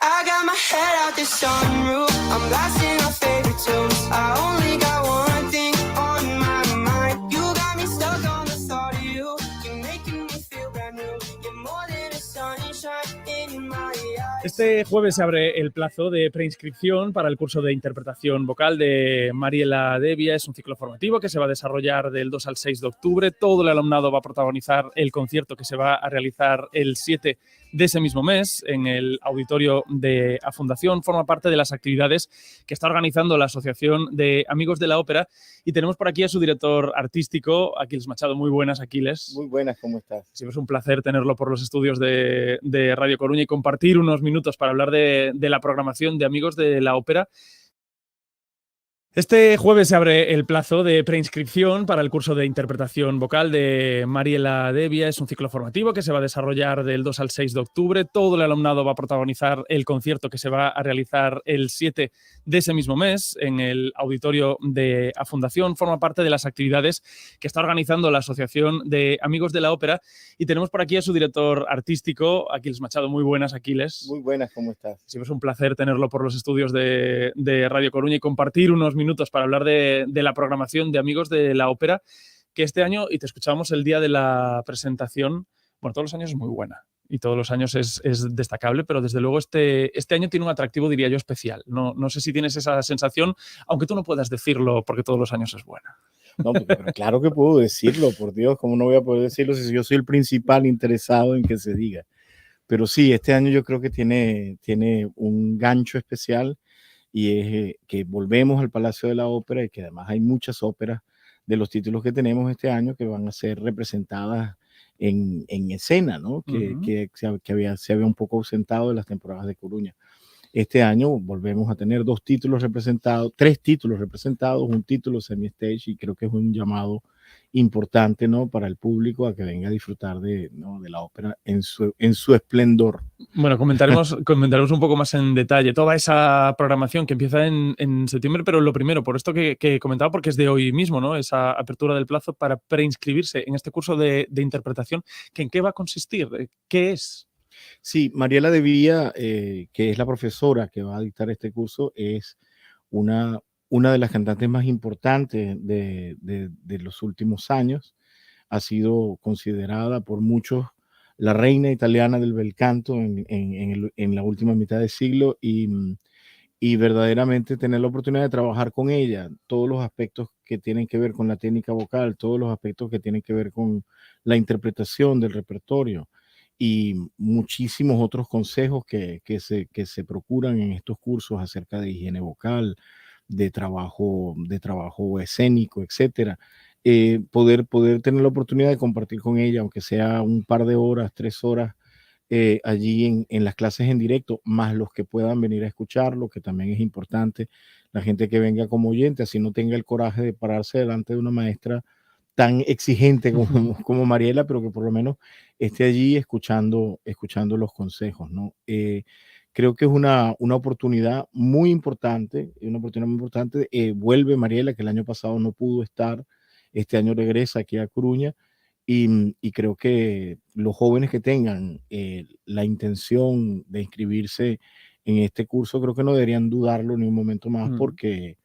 I got my head out the sunroof, I'm blasting our favorite tunes. I only got one thing on my mind. You got me stuck on the thought of you. You're making me feel brand new. You're more than a sunshine in my eyes. Este jueves se abre el plazo de preinscripción para el curso de interpretación vocal de Mariela Devia. Es un ciclo formativo que se va a desarrollar del 2 al 6 de octubre. Todo el alumnado va a protagonizar el concierto que se va a realizar el 7 de ese mismo mes en el auditorio de A Fundación. Forma parte de las actividades que está organizando la Asociación de Amigos de la Ópera y tenemos por aquí a su director artístico, Aquiles Machado. Muy buenas, Aquiles. Muy buenas, ¿cómo estás? Siempre es un placer tenerlo por los estudios de Radio Coruña y compartir unos minutos para hablar de la programación de Amigos de la Ópera. Este jueves se abre el plazo de preinscripción para el curso de interpretación vocal de Mariela Devia. Es un ciclo formativo que se va a desarrollar del 2 al 6 de octubre. Todo el alumnado va a protagonizar el concierto que se va a realizar el 7 de ese mismo mes en el auditorio de A Fundación. Forma parte de las actividades que está organizando la Asociación de Amigos de la Ópera y tenemos por aquí a su director artístico, Aquiles Machado. Muy buenas, Aquiles. Muy buenas, ¿cómo estás? Siempre es un placer tenerlo por los estudios de Radio Coruña y compartir unos minutos para hablar de la programación de Amigos de la Ópera, que este año, y te escuchábamos el día de la presentación, bueno, todos los años es muy buena y todos los años es destacable, pero desde luego este año tiene un atractivo, diría yo, especial. No sé si tienes esa sensación, aunque tú no puedas decirlo porque todos los años es buena. No, pero claro que puedo decirlo, por Dios, ¿cómo no voy a poder decirlo si yo soy el principal interesado en que se diga? Pero sí, este año yo creo que tiene un gancho especial y es que volvemos al Palacio de la Ópera y que además hay muchas óperas de los títulos que tenemos este año que van a ser representadas en escena, ¿no? Que se había un poco ausentado de las temporadas de Coruña. Este año volvemos a tener tres títulos representados, un título semi-stage y creo que es un llamado importante, ¿no? Para el público a que venga a disfrutar de la ópera en su esplendor. Bueno, comentaremos un poco más en detalle toda esa programación que empieza en septiembre, pero lo primero, por esto que comentaba, porque es de hoy mismo, ¿no? Esa apertura del plazo para preinscribirse en este curso de interpretación, ¿en qué va a consistir? ¿Qué es? Sí, Mariela Devia, que es la profesora que va a dictar este curso, es una de las cantantes más importantes de los últimos años. Ha sido considerada por muchos la reina italiana del bel canto en la última mitad del siglo y verdaderamente tener la oportunidad de trabajar con ella, todos los aspectos que tienen que ver con la técnica vocal, todos los aspectos que tienen que ver con la interpretación del repertorio y muchísimos otros consejos que se procuran en estos cursos acerca de higiene vocal, de trabajo escénico, etcétera. Poder tener la oportunidad de compartir con ella, aunque sea un par de horas, 3 horas, allí en las clases en directo, más los que puedan venir a escucharlo, que también es importante, la gente que venga como oyente, así no tenga el coraje de pararse delante de una maestra tan exigente como Mariela, pero que por lo menos esté allí escuchando los consejos, ¿no? Creo que es una oportunidad muy importante, vuelve Mariela, que el año pasado no pudo estar, este año regresa aquí a Coruña, y creo que los jóvenes que tengan la intención de inscribirse en este curso, creo que no deberían dudarlo ni un momento más, porque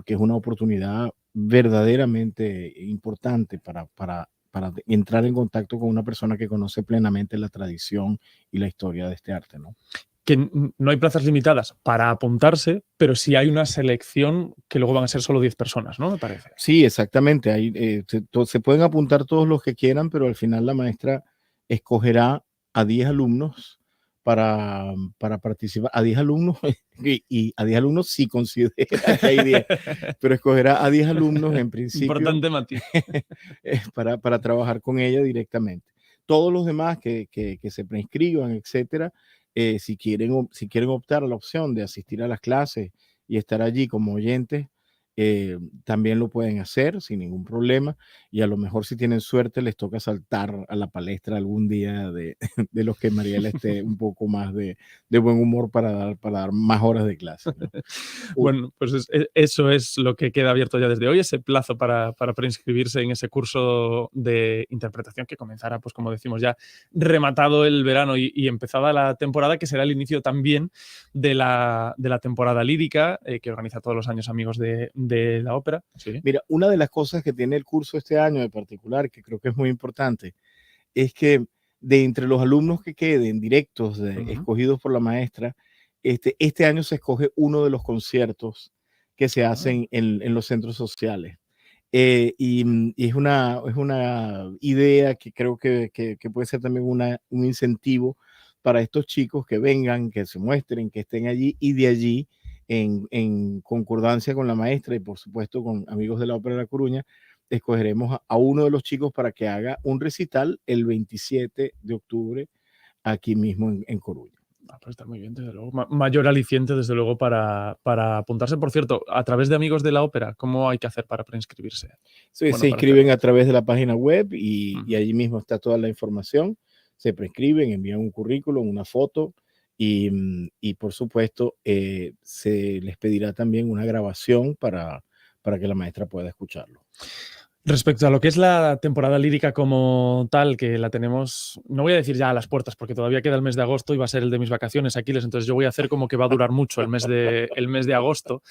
es una oportunidad verdaderamente importante para entrar en contacto con una persona que conoce plenamente la tradición y la historia de este arte, ¿no? Que no hay plazas limitadas para apuntarse, pero sí hay una selección que luego van a ser solo 10 personas, ¿no? Me parece. Sí, exactamente. Se pueden apuntar todos los que quieran, pero al final la maestra escogerá a 10 alumnos para participar, a 10 alumnos y a 10 alumnos si considera que hay 10, pero escogerá a 10 alumnos en principio. Importante matiz. para trabajar con ella directamente. Todos los demás que se preinscriban, etcétera, si quieren optar a la opción de asistir a las clases y estar allí como oyentes, también lo pueden hacer sin ningún problema y a lo mejor si tienen suerte les toca saltar a la palestra algún día de los que Mariela esté un poco más de buen humor para dar más horas de clase, ¿no? Bueno, pues eso es lo que queda abierto ya desde hoy, ese plazo para preinscribirse en ese curso de interpretación que comenzará, pues como decimos ya, rematado el verano y empezada la temporada, que será el inicio también de la temporada lírica que organiza todos los años Amigos de la Ópera. ¿Sí? Mira, una de las cosas que tiene el curso este año en particular, que creo que es muy importante, es que de entre los alumnos que queden directos, escogidos por la maestra, este año se escoge uno de los conciertos que se hacen en los centros sociales. Y es una idea que creo que puede ser también un incentivo para estos chicos que vengan, que se muestren, que estén allí, y de allí, en concordancia con la maestra y por supuesto con amigos de la Ópera de La Coruña, escogeremos a uno de los chicos para que haga un recital el 27 de octubre aquí mismo en Coruña. Pues está muy bien, desde luego. Mayor aliciente, desde luego, para apuntarse. Por cierto, a través de Amigos de la Ópera, ¿cómo hay que hacer para preinscribirse? Sí, se inscriben a través de la página web y allí mismo está toda la información. Se preinscriben, envían un currículum, una foto y por supuesto se les pedirá también una grabación para que la maestra pueda escucharlo. Respecto a lo que es la temporada lírica como tal, que la tenemos, no voy a decir ya a las puertas, porque todavía queda el mes de agosto y va a ser el de mis vacaciones, Aquiles, entonces yo voy a hacer como que va a durar mucho el mes de agosto,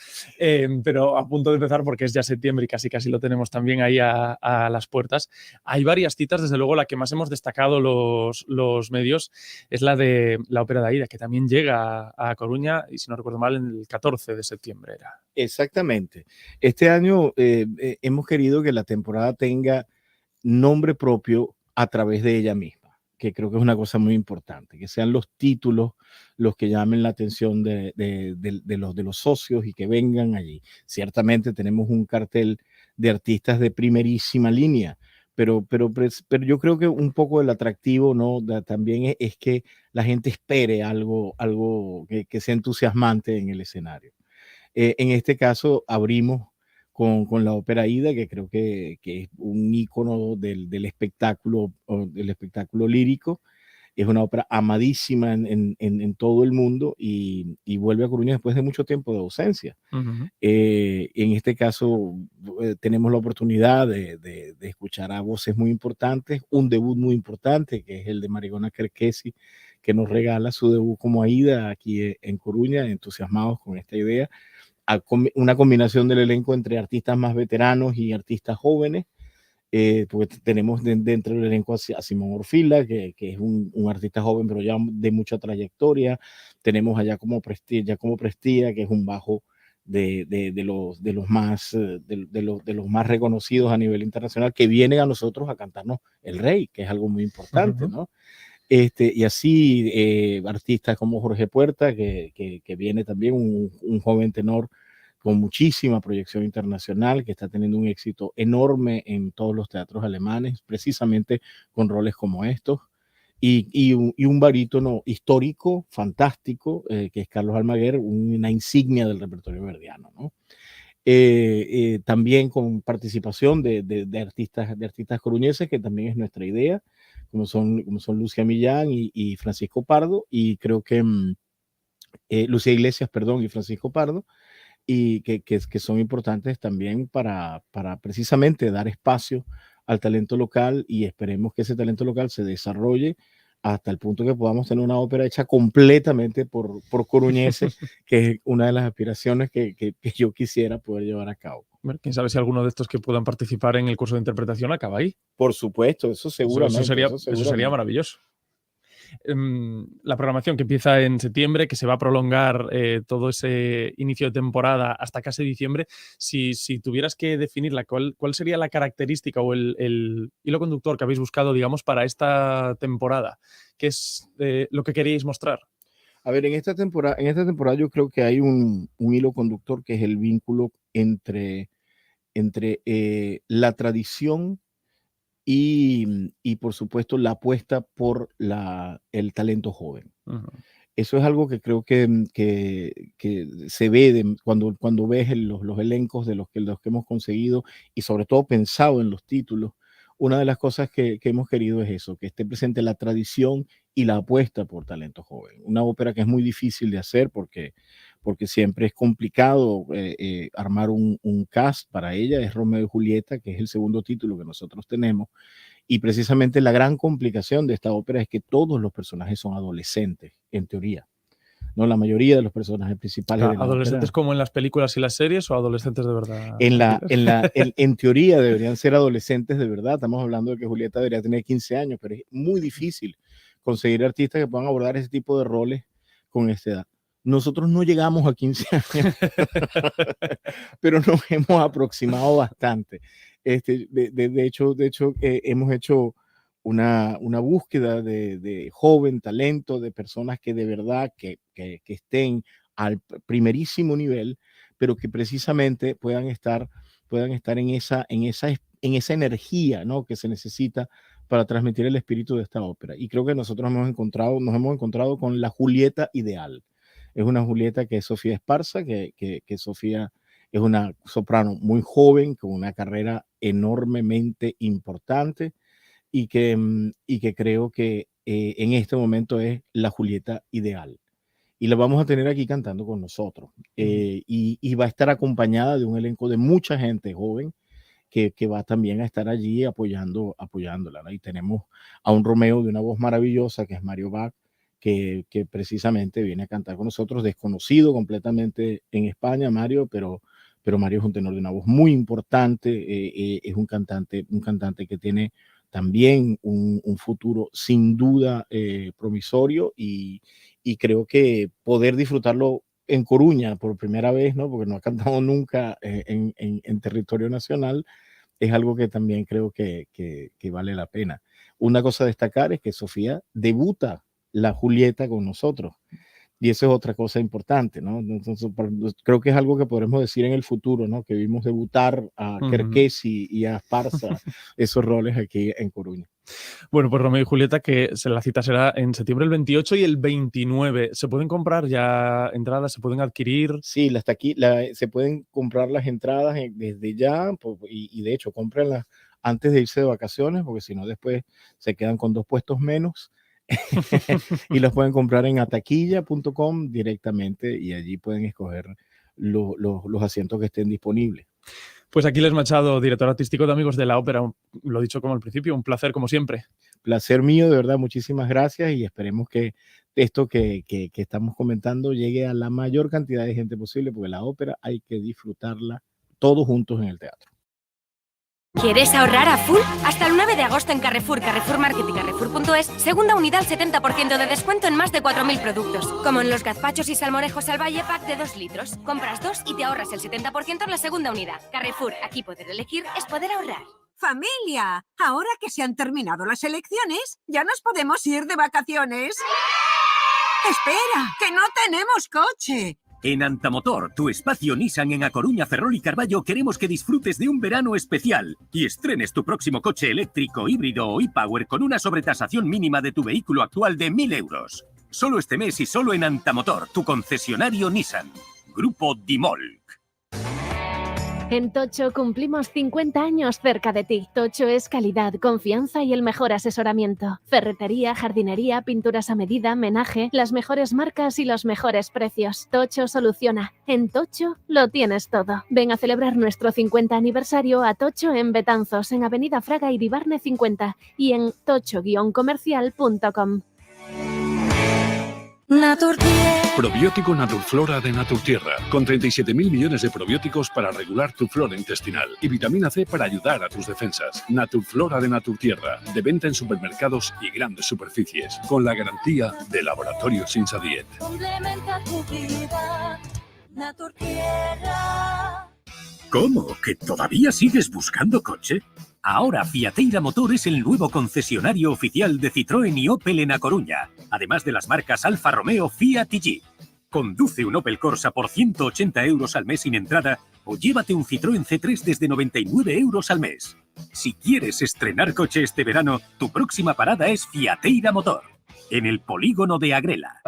pero a punto de empezar porque es ya septiembre y casi lo tenemos también ahí a las puertas. Hay varias citas, desde luego la que más hemos destacado los medios es la de la Ópera de Aida, que también llega a Coruña, y si no recuerdo mal, el 14 de septiembre era. Exactamente. Este año hemos querido que la temporada tenga nombre propio a través de ella misma, que creo que es una cosa muy importante, que sean los títulos los que llamen la atención de los socios y que vengan allí. Ciertamente tenemos un cartel de artistas de primerísima línea, pero yo creo que un poco del atractivo, ¿no? También es que la gente espere algo que sea entusiasmante en el escenario. En este caso abrimos con la Ópera Aida, que creo que es un ícono del espectáculo lírico. Es una ópera amadísima en todo el mundo y vuelve a Coruña después de mucho tiempo de ausencia. En este caso tenemos la oportunidad de escuchar a voces muy importantes, un debut muy importante que es el de Marigona Kerkesi, que nos regala su debut como Aida aquí en Coruña, entusiasmados con esta idea. Una combinación del elenco entre artistas más veteranos y artistas jóvenes, porque tenemos dentro del elenco a Simón Orfila, que es un artista joven pero ya de mucha trayectoria. Tenemos allá como Prestía, que es un bajo de los más reconocidos a nivel internacional, que vienen a nosotros a cantarnos El Rey, que es algo muy importante, ¿no? Y así artistas como Jorge Puerta, que viene también, un joven tenor con muchísima proyección internacional, que está teniendo un éxito enorme en todos los teatros alemanes, precisamente con roles como estos, y un barítono histórico, fantástico, que es Carlos Almaguer, una insignia del repertorio verdiano, ¿no? También con participación de artistas coruñeses, que también es nuestra idea, como son Lucia Millán y Francisco Pardo, y creo que Lucía Iglesias, perdón, y Francisco Pardo, y que son importantes también para precisamente dar espacio al talento local, y esperemos que ese talento local se desarrolle hasta el punto que podamos tener una ópera hecha completamente por coruñeses, que es una de las aspiraciones que yo quisiera poder llevar a cabo. ¿Quién sabe si alguno de estos que puedan participar en el curso de interpretación acaba ahí? Por supuesto, eso seguramente. Eso sería maravilloso. La programación que empieza en septiembre, que se va a prolongar todo ese inicio de temporada hasta casi diciembre, si tuvieras que definirla, ¿cuál sería la característica o el hilo conductor que habéis buscado, digamos, para esta temporada? ¿Qué es lo que queríais mostrar? A ver, en esta temporada yo creo que hay un hilo conductor, que es el vínculo entre la tradición y por supuesto la apuesta por el talento joven. Eso es algo que creo que se ve cuando ves los elencos de los que hemos conseguido, y sobre todo pensado en los títulos. Una de las cosas que hemos querido es eso, que esté presente la tradición y la apuesta por talento joven. Una ópera que es muy difícil de hacer porque siempre es complicado armar un cast para ella. Es Romeo y Julieta, que es el segundo título que nosotros tenemos, y precisamente la gran complicación de esta ópera es que todos los personajes son adolescentes, en teoría. No, la mayoría de los personajes principales. ¿Adolescentes como en las películas y las series o adolescentes de verdad? En teoría deberían ser adolescentes de verdad. Estamos hablando de que Julieta debería tener 15 años, pero es muy difícil conseguir artistas que puedan abordar ese tipo de roles con esta edad. Nosotros no llegamos a 15 años, pero nos hemos aproximado bastante. De hecho, hemos hecho búsqueda de joven talento, de personas que de verdad que estén al primerísimo nivel, pero que precisamente puedan estar en esa energía, ¿no?, que se necesita para transmitir el espíritu de esta ópera. Y creo que nosotros nos hemos encontrado con la Julieta ideal. Es una Julieta que es Sofía Esparza, que Sofía es una soprano muy joven, con una carrera enormemente importante, y que creo que en este momento es la Julieta ideal. Y la vamos a tener aquí cantando con nosotros. Y va a estar acompañada de un elenco de mucha gente joven que va también a estar allí apoyándola, ¿no? Y tenemos a un Romeo de una voz maravillosa, que es Mario Bach, que precisamente viene a cantar con nosotros, desconocido completamente en España, Mario, pero Mario es un tenor de una voz muy importante, es un cantante que tiene también un futuro sin duda promisorio, y creo que poder disfrutarlo en Coruña por primera vez, ¿no?, porque no ha cantado nunca en territorio nacional, es algo que también creo que vale la pena. Una cosa a destacar es que Sofía debuta la Julieta con nosotros, y eso es otra cosa importante, ¿no? Entonces, creo que es algo que podremos decir en el futuro, ¿no?, que vimos debutar a Kerkesi y a Esparza esos roles aquí en Coruña. Bueno, pues Romeo y Julieta, que la cita será en septiembre el 28 y el 29. ¿Se pueden comprar ya entradas? ¿Se pueden adquirir? Sí, hasta aquí se pueden comprar las entradas desde ya, y de hecho, cómprenlas antes de irse de vacaciones, porque si no después se quedan con 2 puestos menos. Y los pueden comprar en ataquilla.com directamente, y allí pueden escoger los asientos que estén disponibles. Pues Aquiles Machado, director artístico de Amigos de la Ópera, lo he dicho como al principio, un placer como siempre. Placer mío, de verdad, muchísimas gracias, y esperemos que esto que estamos comentando llegue a la mayor cantidad de gente posible, porque la ópera hay que disfrutarla todos juntos en el teatro. ¿Quieres ahorrar a full? Hasta el 9 de agosto en Carrefour, Carrefour Market y Carrefour.es, segunda unidad al 70% de descuento en más de 4.000 productos. Como en los gazpachos y salmorejos al Valle Pack de 2 litros. Compras 2 y te ahorras el 70% en la segunda unidad. Carrefour, aquí poder elegir es poder ahorrar. ¡Familia! Ahora que se han terminado las elecciones, ¿ya nos podemos ir de vacaciones? ¡Espera! ¡Que no tenemos coche! En Antamotor, tu espacio Nissan en A Coruña, Ferrol y Carballo, queremos que disfrutes de un verano especial y estrenes tu próximo coche eléctrico, híbrido o e-Power con una sobretasación mínima de tu vehículo actual de 1.000 euros. Solo este mes y solo en Antamotor, tu concesionario Nissan. Grupo Dimol. En Tocho cumplimos 50 años cerca de ti. Tocho es calidad, confianza y el mejor asesoramiento. Ferretería, jardinería, pinturas a medida, menaje, las mejores marcas y los mejores precios. Tocho soluciona. En Tocho lo tienes todo. Ven a celebrar nuestro 50 aniversario a Tocho en Betanzos, en Avenida Fraga Iribarne 50 y en tocho-comercial.com. Probiótico Naturflora de Naturtierra, con 37.000 millones de probióticos para regular tu flora intestinal y vitamina C para ayudar a tus defensas. Naturflora de Naturtierra, de venta en supermercados y grandes superficies, con la garantía de Laboratorios Insadiet. Complementa tu vida, Naturtierra. ¿Cómo? ¿Que todavía sigues buscando coche? Ahora Fiateira Motor es el nuevo concesionario oficial de Citroën y Opel en A Coruña, además de las marcas Alfa Romeo, Fiat y Jeep. Conduce un Opel Corsa por 180 euros al mes sin entrada o llévate un Citroën C3 desde 99 euros al mes. Si quieres estrenar coche este verano, tu próxima parada es Fiateira Motor, en el polígono de Agrela.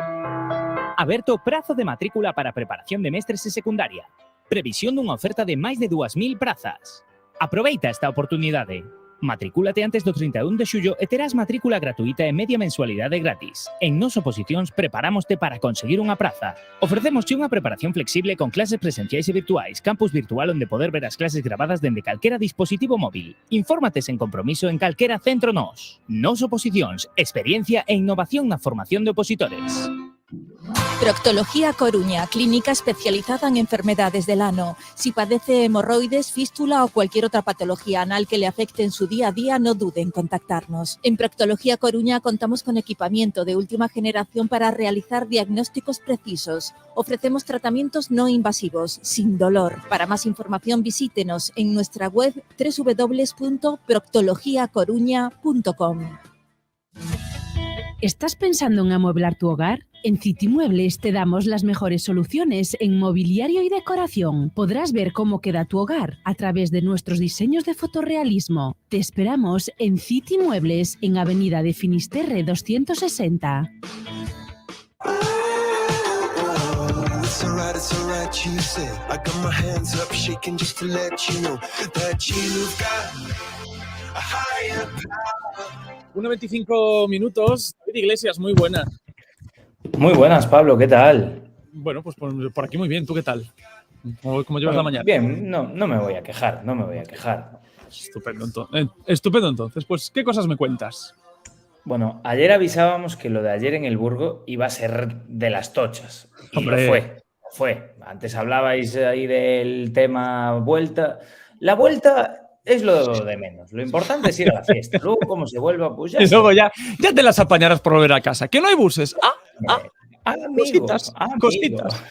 Aberto prazo de matrícula para preparación de mestres e secundaria. Previsión dunha oferta de máis de 2.000 prazas. Aproveita esta oportunidade. Matricúlate antes do 31 de xullo e terás matrícula gratuita e media mensualidade gratis. En Nos Oposicións preparámoste para conseguir unha praza. Ofrecémosche unha preparación flexible con clases presenciais e virtuais, campus virtual onde poder ver as clases grabadas dende calquera dispositivo móvil. Infórmate sen compromiso en calquera centro Nos. Nos Oposicións, experiencia e innovación na formación de opositores. Proctología Coruña, clínica especializada en enfermedades del ano. Si padece hemorroides, fístula o cualquier otra patología anal que le afecte en su día a día, no dude en contactarnos. En Proctología Coruña contamos con equipamiento de última generación para realizar diagnósticos precisos. Ofrecemos tratamientos no invasivos, sin dolor. Para más información visítenos en nuestra web www.proctologiacoruña.com. ¿Estás pensando en amueblar tu hogar? En City Muebles te damos las mejores soluciones en mobiliario y decoración. Podrás ver cómo queda tu hogar a través de nuestros diseños de fotorrealismo. Te esperamos en City Muebles, en Avenida de Finisterre 260. It's alright, you say. I got my hands up shaking just to let you know that you've got a higher power. 1:25 minutos. David Iglesias, muy buena. Muy buenas, Pablo, ¿qué tal? Bueno, pues por aquí muy bien. ¿Tú qué tal? ¿Cómo llevas la mañana? Bien, no me voy a quejar, Estupendo, entonces. Pues, ¿qué cosas me cuentas? Bueno, ayer avisábamos que lo de ayer en el Burgo iba a ser de las tochas. Y Hombre. lo fue. Antes hablabais ahí del tema vuelta. La vuelta es lo de menos. Lo importante es ir a la fiesta. Luego, cómo se vuelva, pues ya. Y luego ya te las apañarás por volver a casa. ¿Que no hay buses? Cositas.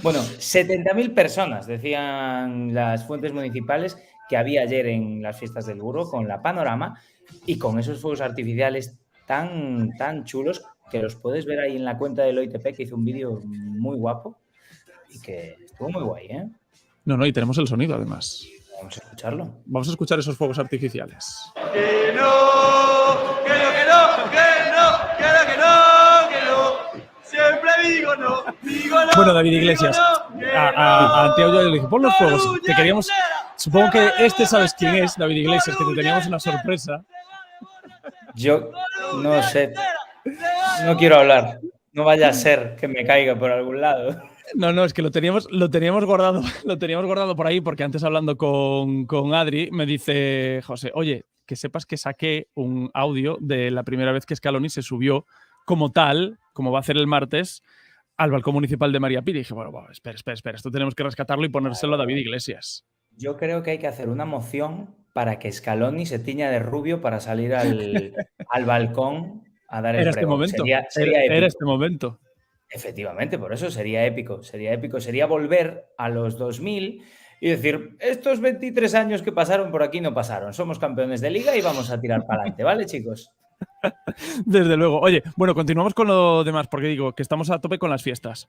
Bueno, 70.000 personas, decían las fuentes municipales, que había ayer en las fiestas del Burgo con la Panorama y con esos fuegos artificiales tan chulos que los puedes ver ahí en la cuenta del OITP, que hizo un vídeo muy guapo y que estuvo muy guay, ¿eh? No, y tenemos el sonido, además. Vamos a escucharlo. Vamos a escuchar esos fuegos artificiales. Que no. Siempre digo no. Bueno, David Iglesias, a Anteo yo le dije, pon los fuegos, que queríamos... Supongo que sabes quién es, David Iglesias, que te teníamos una sorpresa. Yo no sé, no quiero hablar, no vaya a ser que me caiga por algún lado. No, es que lo teníamos guardado por ahí, porque antes hablando con Adri me dice José, oye, que sepas que saqué un audio de la primera vez que Scaloni se subió como tal, como va a hacer el martes, al balcón municipal de María Pía. Y dije, bueno, espera, esto tenemos que rescatarlo y ponérselo a David Iglesias. Yo creo que hay que hacer una moción para que Scaloni se tiña de rubio para salir al balcón a dar el pregón. Sería épico. Era este momento. Efectivamente, por eso sería épico. Sería volver a los 2000 y decir, estos 23 años que pasaron por aquí no pasaron. Somos campeones de liga y vamos a tirar para adelante, ¿vale, chicos? Desde luego. Oye, bueno, continuamos con lo demás, porque digo que estamos a tope con las fiestas.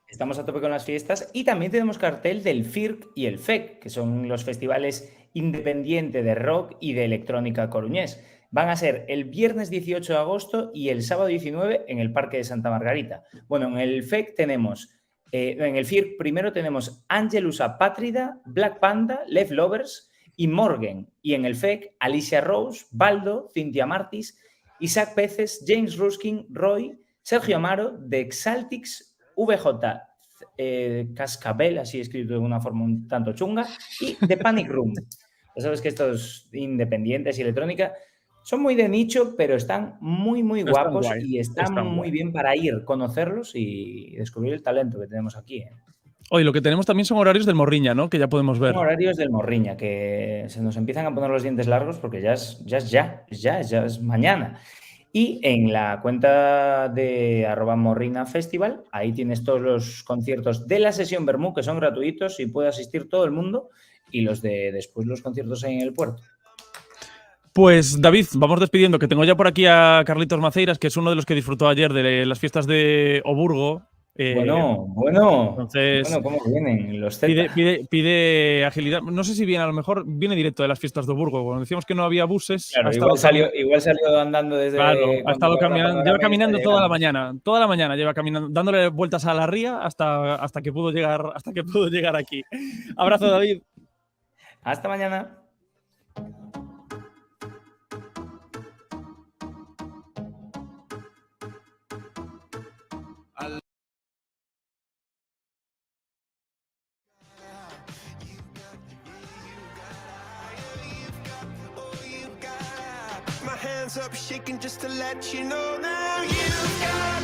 Estamos a tope con las fiestas y también tenemos cartel del FIRC y el FEC, que son los festivales independientes de rock y de electrónica coruñés. Van a ser el viernes 18 de agosto y el sábado 19 en el Parque de Santa Margarita. Bueno, en el FEC tenemos, en el FIRC primero tenemos Angelus Apátrida, Black Panda, Lev Lovers y Morgan. Y en el FEC, Alicia Rose, Baldo, Cynthia Martis, Isaac Peces, James Ruskin, Roy, Sergio Amaro, The Exaltics, VJ Cascabel, así escrito de una forma un tanto chunga, y The Panic Room. Ya sabes que estos independientes y electrónica son muy de nicho, pero están muy guapos y están muy bien para ir, conocerlos y descubrir el talento que tenemos aquí, ¿eh? Hoy lo que tenemos también son horarios del Morriña, ¿no? Que ya podemos ver. Son horarios del Morriña, que se nos empiezan a poner los dientes largos porque ya es mañana. Y en la cuenta de @morrinafestival, ahí tienes todos los conciertos de la sesión Bermú, que son gratuitos y puede asistir todo el mundo, y los de después los conciertos ahí en el puerto. Pues David, vamos despidiendo, que tengo ya por aquí a Carlitos Maceiras, que es uno de los que disfrutó ayer de las fiestas de Oburgo. Entonces, ¿cómo vienen los Z? Pide agilidad. No sé si viene, a lo mejor viene directo de las fiestas de Oburgo. Cuando decíamos que no había buses. Claro, igual salió andando desde. Claro, ha estado caminando, lleva caminando toda la mañana. Toda la mañana lleva caminando, dándole vueltas a la ría hasta que pudo llegar aquí. Abrazo, David. Hasta mañana. My hands up shaking just to let you know now you've got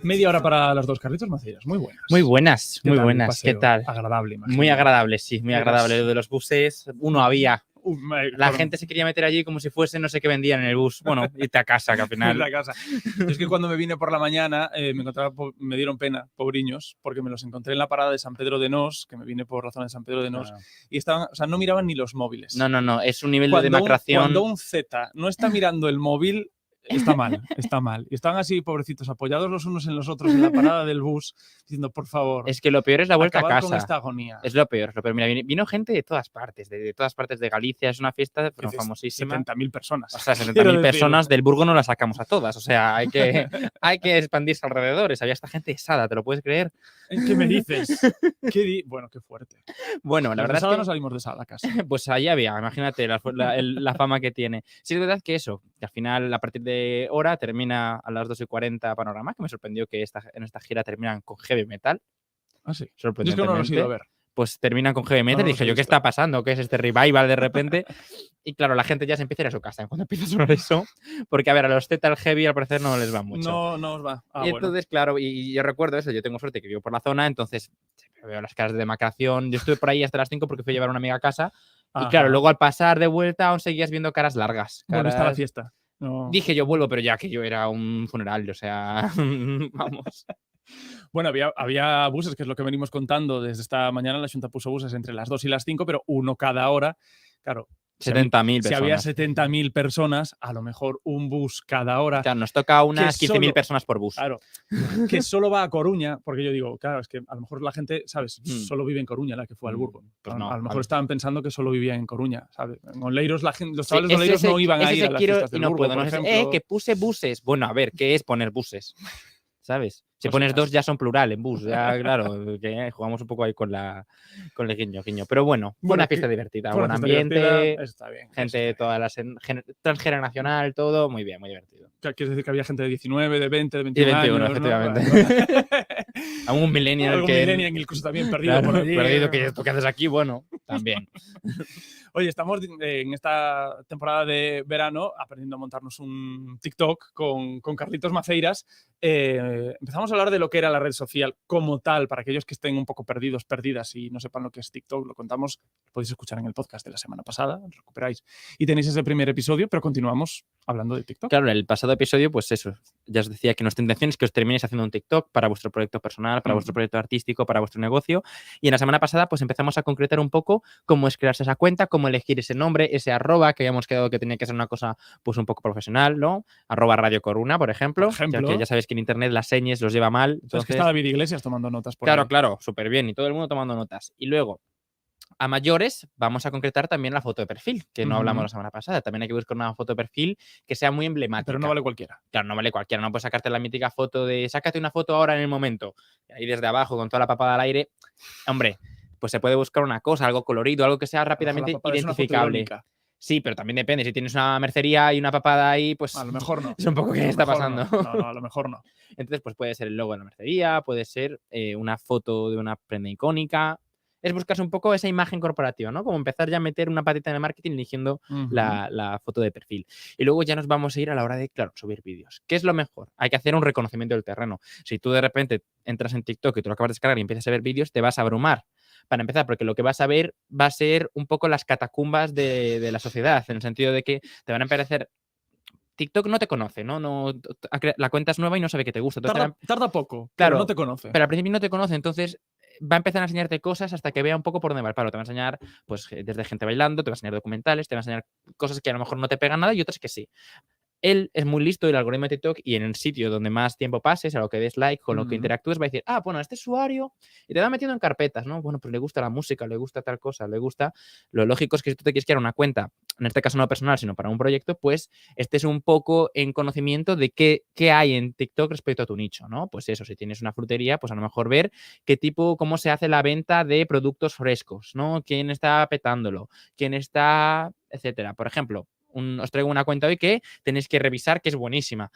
Media hora para las dos, Carlitos Maceiras. Muy buenas. Muy buenas, ¿Qué muy tal el buenas. paseo? ¿Qué tal? Agradable, imagino. Muy agradable, sí, muy Verás. agradable. Lo de los buses, uno había. La Claro. gente se quería meter allí como si fuese no sé qué vendían en el bus. Bueno, irte a casa, que al final. En la casa. Yo es que cuando me vine por la mañana me dieron pena, pobriños, porque me los encontré en la parada de San Pedro de Nos, que me vine por la zona de San Pedro de Nos, y estaban, o sea, no miraban ni los móviles. No, es un nivel de Cuando demacración. Cuando un Z no está mirando el móvil, está mal, está mal. Y estaban así, pobrecitos, apoyados los unos en los otros en la parada del bus, diciendo, por favor. Es que lo peor es la vuelta a acabad casa. con esta agonía. Es lo peor, es lo peor. Mira, vino gente de todas partes, de todas partes de Galicia. Es una fiesta Dices, famosísima. 70.000 personas. O sea, Quiero 70.000 decir. personas del Burgo no las sacamos a todas. O sea, hay que expandirse alrededores. Había esta gente esada, ¿te lo puedes creer? ¿Qué me dices? Bueno, qué fuerte. Bueno, la Los de verdad Sada es que no salimos de Sada casi. pues allá había, imagínate la fama que tiene. Sí, es verdad que eso, que al final a partir de hora termina a las 2:40 Panorama, que me sorprendió que en esta gira terminan con heavy metal. Ah, sí. Yo es que Sorprendentemente. no los he ido a ver. Pues terminan con heavy metal. No y los dije he yo, ¿qué visto. está pasando? ¿Qué es este revival de repente? Y claro, la gente ya se empieza a ir a su casa cuando empieza a sonar eso. Porque, a ver, a los Metal Heavy al parecer no les va mucho. No os va. Ah, Y bueno. entonces, claro, y yo recuerdo eso, yo tengo suerte que vivo por la zona, entonces siempre veo las caras de demacración. Yo estuve por ahí hasta las 5 porque fui a llevar a una amiga a casa. Y Ajá. claro, luego al pasar de vuelta aún seguías viendo caras largas. Bueno, está la caras- fiesta. No. Dije yo vuelvo, pero ya que yo era un funeral, o sea, vamos. Bueno, había buses, que es lo que venimos contando desde esta mañana. La Junta puso buses entre las 2 y las 5, pero uno cada hora. Claro, 70.000 Si había personas. 70.000 personas, a lo mejor un bus cada hora. Claro, nos toca unas que 15.000 solo- personas por bus. Claro, que solo va a Coruña, porque yo digo, claro, es que a lo mejor la gente, ¿sabes? Mm. Solo vive en Coruña, la que fue al Burgo. Pues a no, lo mejor vale. estaban pensando que solo vivía en Coruña, ¿sabes? En Oleiros, los Sí, chavales de Oleiros no iban a ese ir a las quiero fiestas y del no Burgo, puedo. por No sé, ejemplo. que puse buses. Bueno, a ver, ¿qué es poner buses? ¿Sabes? Si Pues pones nada. dos ya son plural en bus. Ya, claro, que jugamos un poco ahí con el guiño. Pero bueno, buena fiesta divertida, buen buena fiesta ambiente, divertida, eso está bien, gente de todas las transgeneracional, todo muy bien, muy divertido. Quieres decir que había gente de 19, de 20, de Y 21 21, años, ¿no? efectivamente. Algún millennial Algún que... millennial incluso también perdido Claro, por allí. perdido, que esto que haces aquí, bueno, también. Oye, estamos en esta temporada de verano aprendiendo a montarnos un TikTok con Carlitos Maceiras. Empezamos a hablar de lo que era la red social como tal, para aquellos que estén un poco perdidos, perdidas y no sepan lo que es TikTok. Lo contamos, lo podéis escuchar en el podcast de la semana pasada, lo recuperáis y tenéis ese primer episodio, pero continuamos hablando de TikTok. Claro, en el pasado episodio, pues eso, ya os decía que nuestra intención es que os terminéis haciendo un TikTok para vuestro proyecto personal, para vuestro proyecto artístico, para vuestro negocio. Y en la semana pasada, pues empezamos a concretar un poco cómo es crearse esa cuenta, cómo elegir ese nombre, ese arroba, que habíamos quedado que tenía que ser una cosa pues un poco profesional, ¿no? Arroba Radio Coruna, por ejemplo. Que ya sabéis que en internet las señas los lleva mal. Entonces, que está David Iglesias tomando notas por Claro, ahí. claro, súper bien. Y todo el mundo tomando notas. Y luego, a mayores, vamos a concretar también la foto de perfil, que no hablamos la semana pasada. También hay que buscar una foto de perfil que sea muy emblemática. Pero no vale cualquiera. Claro, no vale cualquiera. No puedes sacarte la mítica foto de sácate una foto ahora en el momento. Y ahí desde abajo con toda la papada al aire. Hombre, pues se puede buscar una cosa, algo colorido, algo que sea rápidamente La papada es una foto identificable. irónica. Sí, pero también depende. Si tienes una mercería y una papada ahí, pues A lo mejor no. es un poco A qué lo está mejor pasando. No, a lo mejor no. Entonces, pues puede ser el logo de la mercería, puede ser una foto de una prenda icónica. Es buscarse un poco esa imagen corporativa, ¿no? Como empezar ya a meter una patita en el marketing eligiendo Ujú. la foto de perfil. Y luego ya nos vamos a ir a la hora de, claro, subir vídeos. ¿Qué es lo mejor? Hay que hacer un reconocimiento del terreno. Si tú de repente entras en TikTok y tú lo acabas de descargar y empiezas a ver vídeos, te vas a abrumar. Para empezar, porque lo que vas a ver va a ser un poco las catacumbas de la sociedad, en el sentido de que te van a parecer... TikTok no te conoce, ¿no? La cuenta es nueva y no sabe que te gusta. Entonces Tarda poco, claro, pero no te conoce. Pero al principio no te conoce, entonces va a empezar a enseñarte cosas hasta que vea un poco por dónde va el palo. Te va a enseñar, pues, desde gente bailando, te va a enseñar documentales, te va a enseñar cosas que a lo mejor no te pegan nada y otras que sí. Él es muy listo, el algoritmo de TikTok, y en el sitio donde más tiempo pases, a lo que des like, con lo que interactúes, va a decir, bueno, este usuario, y te va metiendo en carpetas, ¿no? Bueno, pues le gusta la música, le gusta tal cosa, le gusta. Lo lógico es que si tú te quieres crear una cuenta, en este caso no personal, sino para un proyecto, pues estés un poco en conocimiento de qué hay en TikTok respecto a tu nicho, ¿no? Pues eso, si tienes una frutería, pues a lo mejor ver cómo se hace la venta de productos frescos, ¿no? Quién está petándolo, quién está, etcétera. Por ejemplo, os traigo una cuenta hoy que tenéis que revisar, que es buenísima.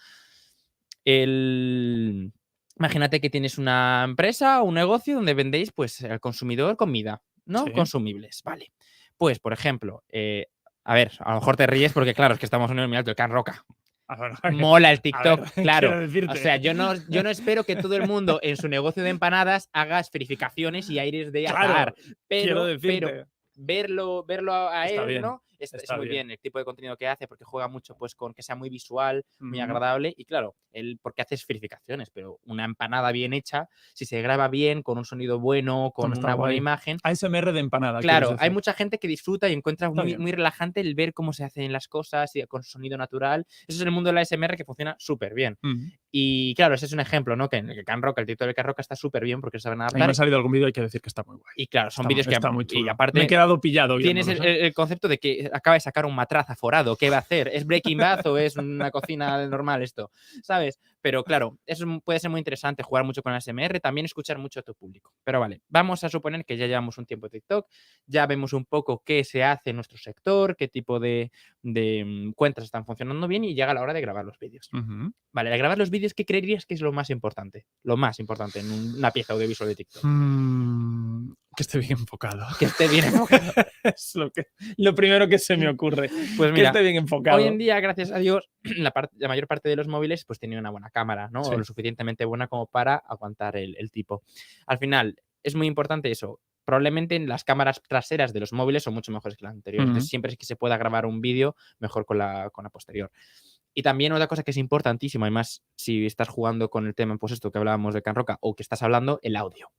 Imagínate que tienes una empresa o un negocio donde vendéis pues, al consumidor comida. ¿no? Sí. Consumibles, vale. Pues, por ejemplo, a ver, a lo mejor te ríes porque, claro, es que estamos en un muy alto, el Can Roca. Mola el TikTok, ver, claro. quiero decirte. O sea, yo no espero que todo el mundo en su negocio de empanadas haga esferificaciones y aires de Claro, azar. quiero Pero decirte. verlo a Está él, bien, ¿no? Es está muy bien. bien el tipo de contenido que hace porque juega mucho pues con que sea muy visual, muy Ujú. agradable y claro, él porque hace esferificaciones, pero una empanada bien hecha, si se graba bien, con un sonido bueno, con Está una buena guay. imagen. ASMR de empanada. Claro, quieres hay decir. mucha gente que disfruta y encuentra Está muy, bien. muy relajante el ver cómo se hacen las cosas y con sonido natural. Eso es el mundo de la ASMR que funciona súper bien. Ujú. Y claro, ese es un ejemplo, ¿no? Que en el Can Roca, el título del Can Roca está súper bien porque se saben A mí me adaptar. ha salido algún vídeo, hay que decir que está muy guay. Y claro, son Está- vídeos que está muy y chulo. aparte Me he quedado pillado tienes viéndolos, el concepto de que acaba de sacar un matraz aforado. ¿Qué va a hacer? ¿Es Breaking Bad o es una cocina normal esto? ¿Sabes? Pero claro, eso puede ser muy interesante, jugar mucho con la ASMR, también escuchar mucho a tu público. Pero vale, vamos a suponer que ya llevamos un tiempo de TikTok, ya vemos un poco qué se hace en nuestro sector, qué tipo de cuentas están funcionando bien y llega la hora de grabar los vídeos. Ujú. Vale, al grabar los vídeos, ¿qué creerías que es lo más importante? Lo más importante en una pieza audiovisual de TikTok. Que esté bien enfocado. Que esté bien enfocado. Es lo primero que se me ocurre. Pues que mira, esté bien enfocado. hoy en día, gracias a Dios, la mayor parte de los móviles pues tienen una buena cámara, ¿no? Sí. O lo suficientemente buena como para aguantar el tipo. Al final, es muy importante eso. Probablemente las cámaras traseras de los móviles son mucho mejores que las anteriores. Ujú. Entonces, siempre es que se pueda grabar un vídeo, mejor con la posterior. Y también otra cosa que es importantísima, además, si estás jugando con el tema, pues esto que hablábamos de Can Roca, o que estás hablando, el audio.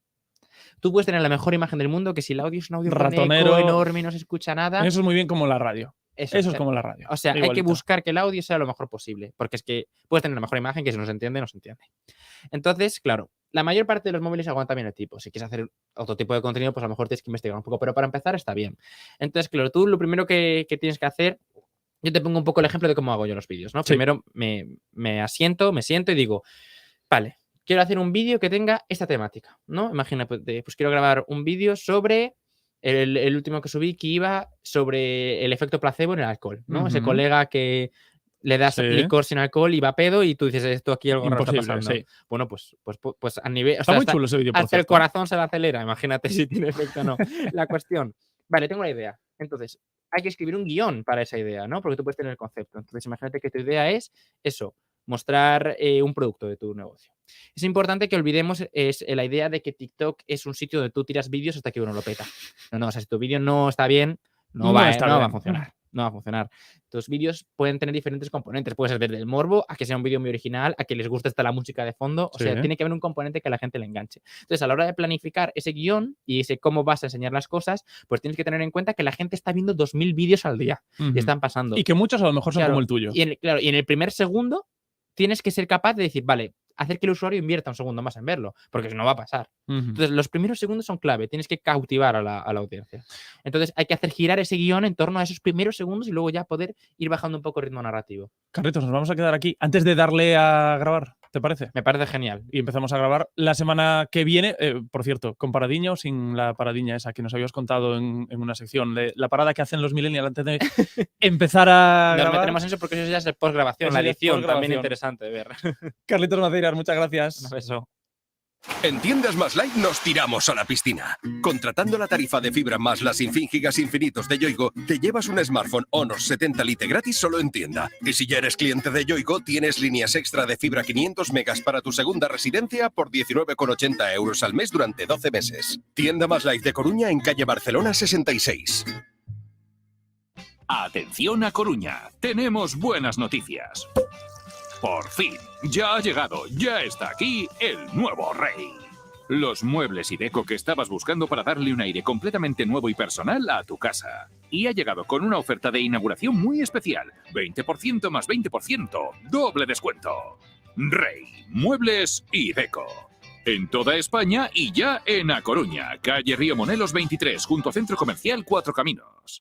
Tú puedes tener la mejor imagen del mundo, que si el audio es un audio con Ratonero, eco enorme y no se escucha nada. Eso es muy bien como la radio. Eso es como la radio. O sea, hay que igualito. buscar que el audio sea lo mejor posible, porque es que puedes tener la mejor imagen que si no se entiende, no se entiende. Entonces, claro, la mayor parte de los móviles aguanta bien el tipo. Si quieres hacer otro tipo de contenido, pues a lo mejor tienes que investigar un poco, pero para empezar está bien. Entonces, claro, tú lo primero que tienes que hacer, yo te pongo un poco el ejemplo de cómo hago yo los vídeos, ¿no? Sí. Primero me siento y digo, vale, quiero hacer un vídeo que tenga esta temática, ¿no? Imagina, pues quiero grabar un vídeo sobre el último que subí, que iba sobre el efecto placebo en el alcohol, ¿no? Ese Ujú. colega que le das Sí. licor sin alcohol y va pedo y tú dices, esto aquí algo raro está Imposible, pasando. sí. Bueno, pues a nivel... Está muy chulo ese vídeo, por hasta el cierto. corazón se le acelera, imagínate si tiene efecto o no. La cuestión, vale, tengo la idea. Entonces, hay que escribir un guión para esa idea, ¿no? Porque tú puedes tener el concepto. Entonces, imagínate que tu idea es eso, mostrar un producto de tu negocio. Es importante que olvidemos la idea de que TikTok es un sitio donde tú tiras vídeos hasta que uno lo peta. No, o sea, si tu vídeo no está bien, no va a funcionar. No va a funcionar. Tus vídeos pueden tener diferentes componentes. Puede ser desde el morbo a que sea un vídeo muy original, a que les guste hasta la música de fondo. O sea, Sí. tiene que haber un componente que a la gente le enganche. Entonces, a la hora de planificar ese guión y ese cómo vas a enseñar las cosas, pues tienes que tener en cuenta que la gente está viendo 2000 vídeos al día Ujú. y están pasando. Y que muchos a lo mejor son Claro, como el tuyo. Y en el primer segundo tienes que ser capaz de decir, vale, hacer que el usuario invierta un segundo más en verlo, porque si no va a pasar. Ujú. Entonces, los primeros segundos son clave, tienes que cautivar a la audiencia. Entonces, hay que hacer girar ese guión en torno a esos primeros segundos y luego ya poder ir bajando un poco el ritmo narrativo. Carlitos, nos vamos a quedar aquí antes de darle a grabar, ¿te parece? Me parece genial. Y empezamos a grabar la semana que viene, por cierto, con paradiña o sin la paradiña esa que nos habías contado en una sección, la parada que hacen los millennials antes de empezar a Nos grabar. meteremos en eso porque eso ya es el postgrabación, Eso la ya es edición, postgrabación. también interesante de ver. Carlitos Maceiras, muchas gracias. Un beso. En Tiendas Más Light nos tiramos a la piscina. Contratando la tarifa de fibra más las sin fin gigas infinitos de Yoigo, te llevas un smartphone Honor 70 Lite gratis solo en tienda. Y si ya eres cliente de Yoigo, tienes líneas extra de fibra 500 megas para tu segunda residencia por 19,80 euros al mes durante 12 meses. Tienda Más Light de Coruña en calle Barcelona 66. Atención a Coruña, tenemos buenas noticias. Por fin, ya ha llegado, ya está aquí el nuevo rey. Los muebles y deco que estabas buscando para darle un aire completamente nuevo y personal a tu casa. Y ha llegado con una oferta de inauguración muy especial. 20% más 20%, doble descuento. Rey, muebles y deco. En toda España y ya en A Coruña, calle Río Monelos 23, junto a Centro Comercial Cuatro Caminos.